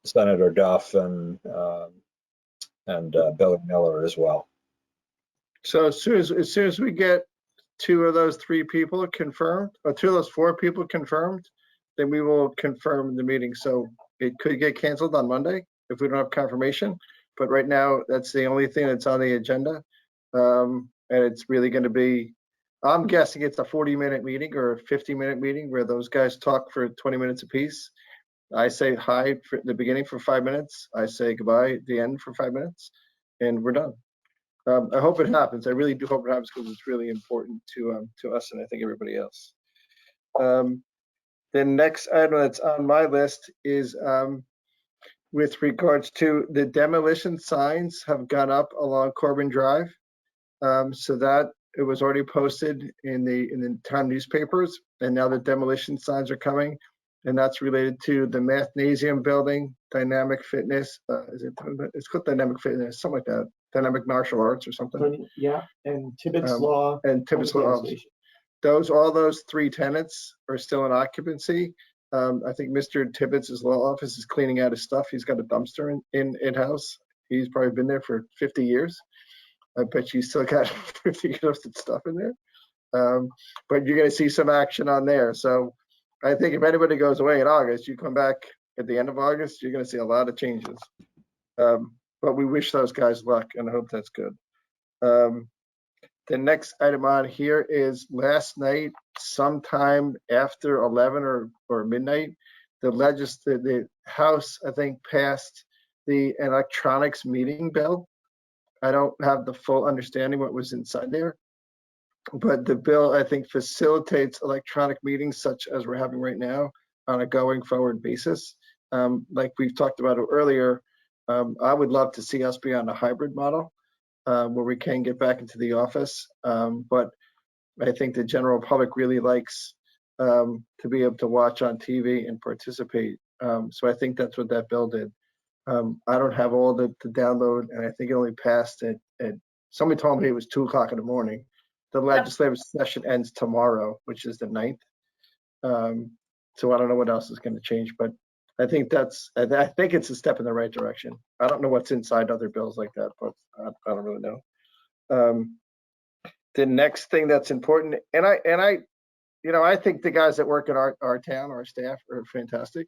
Senator Duff and Billy Miller as well. So as soon as we get 2 of those 3 people confirmed, or 2 of those 4 people confirmed, then we will confirm the meeting. So it could get canceled on Monday if we don't have confirmation. But right now, that's the only thing that's on the agenda. And it's really going to be, I'm guessing it's a 40-minute meeting or a 50-minute meeting where those guys talk for 20 minutes apiece. I say hi for the beginning for 5 minutes. I say goodbye at the end for 5 minutes, and we're done. I hope it happens. I really do hope it happens because it's really important to us and I think everybody else. The next item that's on my list is with regards to the demolition signs have gone up along Corbin Drive. So that it was already posted in the town newspapers, and now the demolition signs are coming, and that's related to the Mathnasium building, Dynamic Fitness. It's called Dynamic Fitness, something like that. Dynamic Martial Arts or something. Yeah, and Tibbetts Um, Law. And Tibbetts Law. All those 3 tenants are still in occupancy. I think Mr. Tibbetts' law office is cleaning out his stuff. He's got a dumpster in-house. He's probably been there for 50 years. I bet you still got 50 years of stuff in there. But you're going to see some action on there. So I think if anybody goes away in August, you come back at the end of August, you're going to see a lot of changes. But we wish those guys luck and I hope that's good. The next item on here is last night, sometime after 11 or midnight, the House, I think, passed the electronics meeting bill. I don't have the full understanding what was inside there, but the bill, I think, facilitates electronic meetings such as we're having right now on a going forward basis. Like we've talked about earlier, I would love to see us be on a hybrid model where we can get back into the office. But I think the general public really likes to be able to watch on TV and participate. So I think that's what that bill did. I don't have all the download, and I think it only passed at somebody told me it was 2 o'clock in the morning. The legislative session ends tomorrow, which is the 9th. So I don't know what else is going to change, but I think I think it's a step in the right direction. I don't know what's inside other bills like that, but I don't really know. The next thing that's important, and I think the guys that work in our town, our staff are fantastic.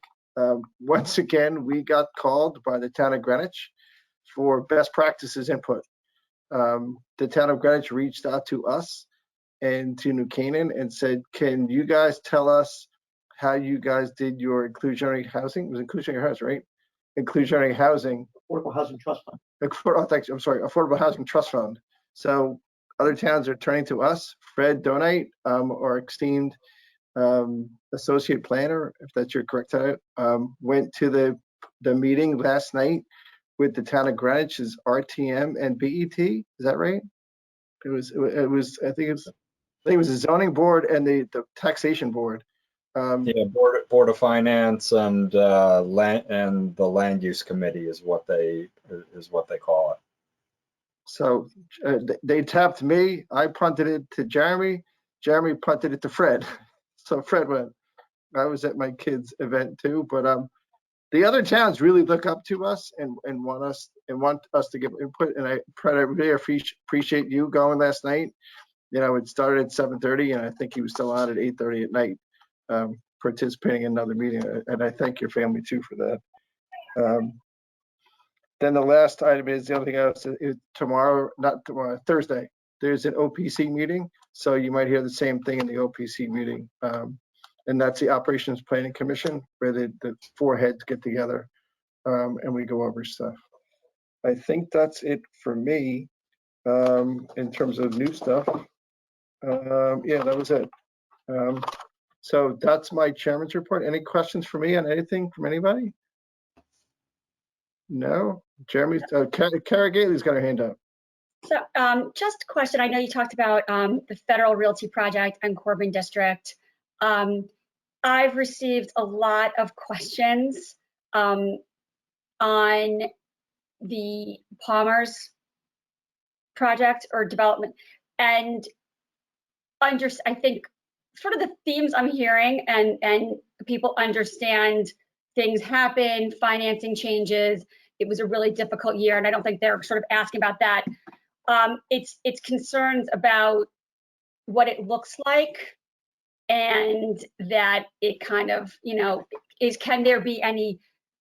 Once again, we got called by the town of Greenwich for best practices input. The town of Greenwich reached out to us and to New Canaan and said, can you guys tell us how you guys did your inclusionary housing? It was inclusionary housing, right? Inclusionary housing. Affordable Housing Trust Fund. I'm sorry, Affordable Housing Trust Fund. So other towns are turning to us. Fred Donate, our esteemed associate planner, if that's your correct title, went to the meeting last night with the town of Greenwich's RTM and BET. Is that right? It was. I think it was the zoning board and the taxation board. Yeah, Board of Finance and the Land Use Committee is what they call it. So they tapped me. I punted it to Jeremy. Jeremy punted it to Fred. So Fred went. I was at my kid's event too, but the other towns really look up to us and want us to give input. And I really appreciate you going last night. It started at 7:30, and I think he was still on at 8:30 at night, participating in another meeting. And I thank your family too for that. Then the last item is the other thing else is Thursday. There's an OPC meeting, so you might hear the same thing in the OPC meeting. And that's the Operations Planning Commission, where the 4 heads get together and we go over stuff. I think that's it for me in terms of new stuff. Yeah, that was it. So that's my chairman's report. Any questions for me on anything from anybody? No? Jeremy's, Kara Gately's got her hand up. So just a question. I know you talked about the Federal Realty Project and Corbin District. I've received a lot of questions on the Palmer's project or development, and I think sort of the themes I'm hearing, and people understand things happen, financing changes, it was a really difficult year, and I don't think they're sort of asking about that. It's concerns about what it looks like, and that it kind of, can there be any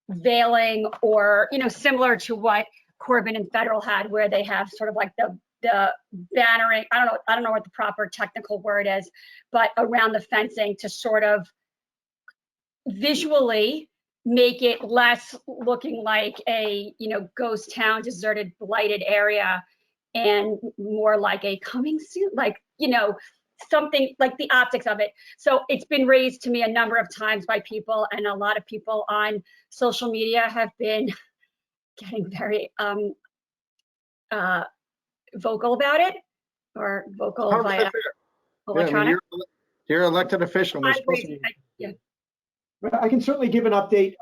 veiling, or, similar to what Corbin and Federal had, where they have sort of like the bannering, I don't know what the proper technical word is, but around the fencing to sort of visually make it less looking like a, ghost town, deserted, blighted area, and more like a coming soon, like, something like the optics of it. So it's been raised to me a number of times by people, and a lot of people on social media have been getting very vocal about it, or vocal How via fair. Yeah, I mean, electronic. you're an elected official. We're I supposed to agree. be- But I can certainly give an update.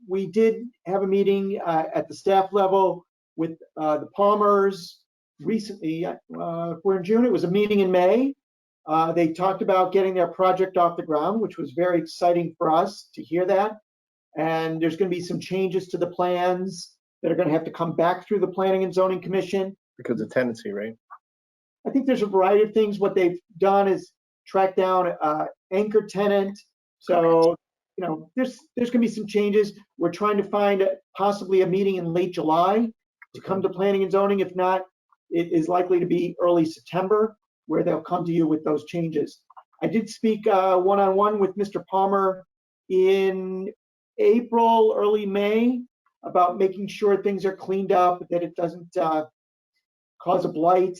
We did have a meeting at the staff level with the Palmers recently. We're in June. It was a meeting in May. They talked about getting their project off the ground, which was very exciting for us to hear that. And there's going to be some changes to the plans that are going to have to come back through the Planning and Zoning Commission. Because of tenancy, right? I think there's a variety of things. What they've done is track down anchor tenant. So, there's going to be some changes. We're trying to find possibly a meeting in late July to come to planning and zoning. If not, it is likely to be early September, where they'll come to you with those changes. I did speak one-on-one with Mr. Palmer in April, early May, about making sure things are cleaned up, that it doesn't cause a blight.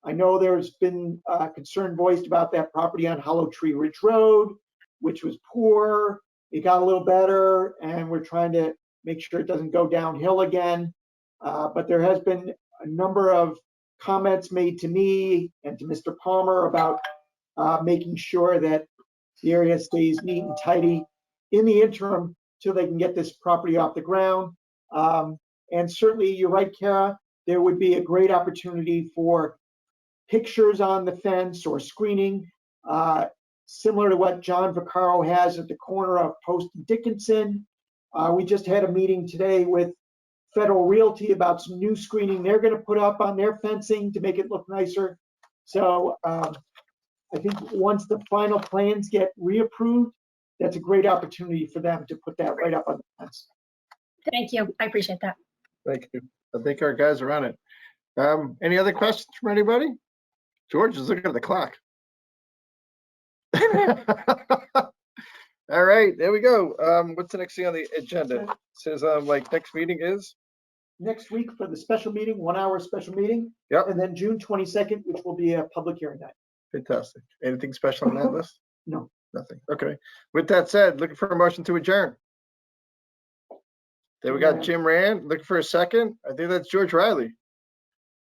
I know there's been concern voiced about that property on Hollow Tree Ridge Road, which was poor. It got a little better, and we're trying to make sure it doesn't go downhill again. But there has been a number of comments made to me and to Mr. Palmer about making sure that the area stays neat and tidy in the interim till they can get this property off the ground. And certainly, you're right, Kara, there would be a great opportunity for pictures on the fence or screening, similar to what John Vaccaro has at the corner of Post and Dickinson. We just had a meeting today with Federal Realty about some new screening they're going to put up on their fencing to make it look nicer. So I think once the final plans get reapproved, that's a great opportunity for them to put that right up on the fence. Thank you. I appreciate that. Thank you. I think our guys are on it. Any other questions from anybody? George is looking at the clock. All right, there we go. What's the next thing on the agenda? It says next meeting is? Next week for the special meeting, 1 hour special meeting. Yep. And then June 22nd, which will be a public hearing night. Fantastic. Anything special on that list? No. Nothing. Okay. With that said, looking for a motion to adjourn. There we got Jim Rand. Looking for a second. I think that's George Riley.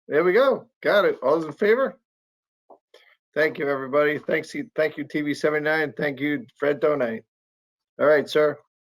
There we go. Got it. All those in favor? Thank you, everybody. Thank you, TV 79. Thank you, Fred Donate. All right, sir.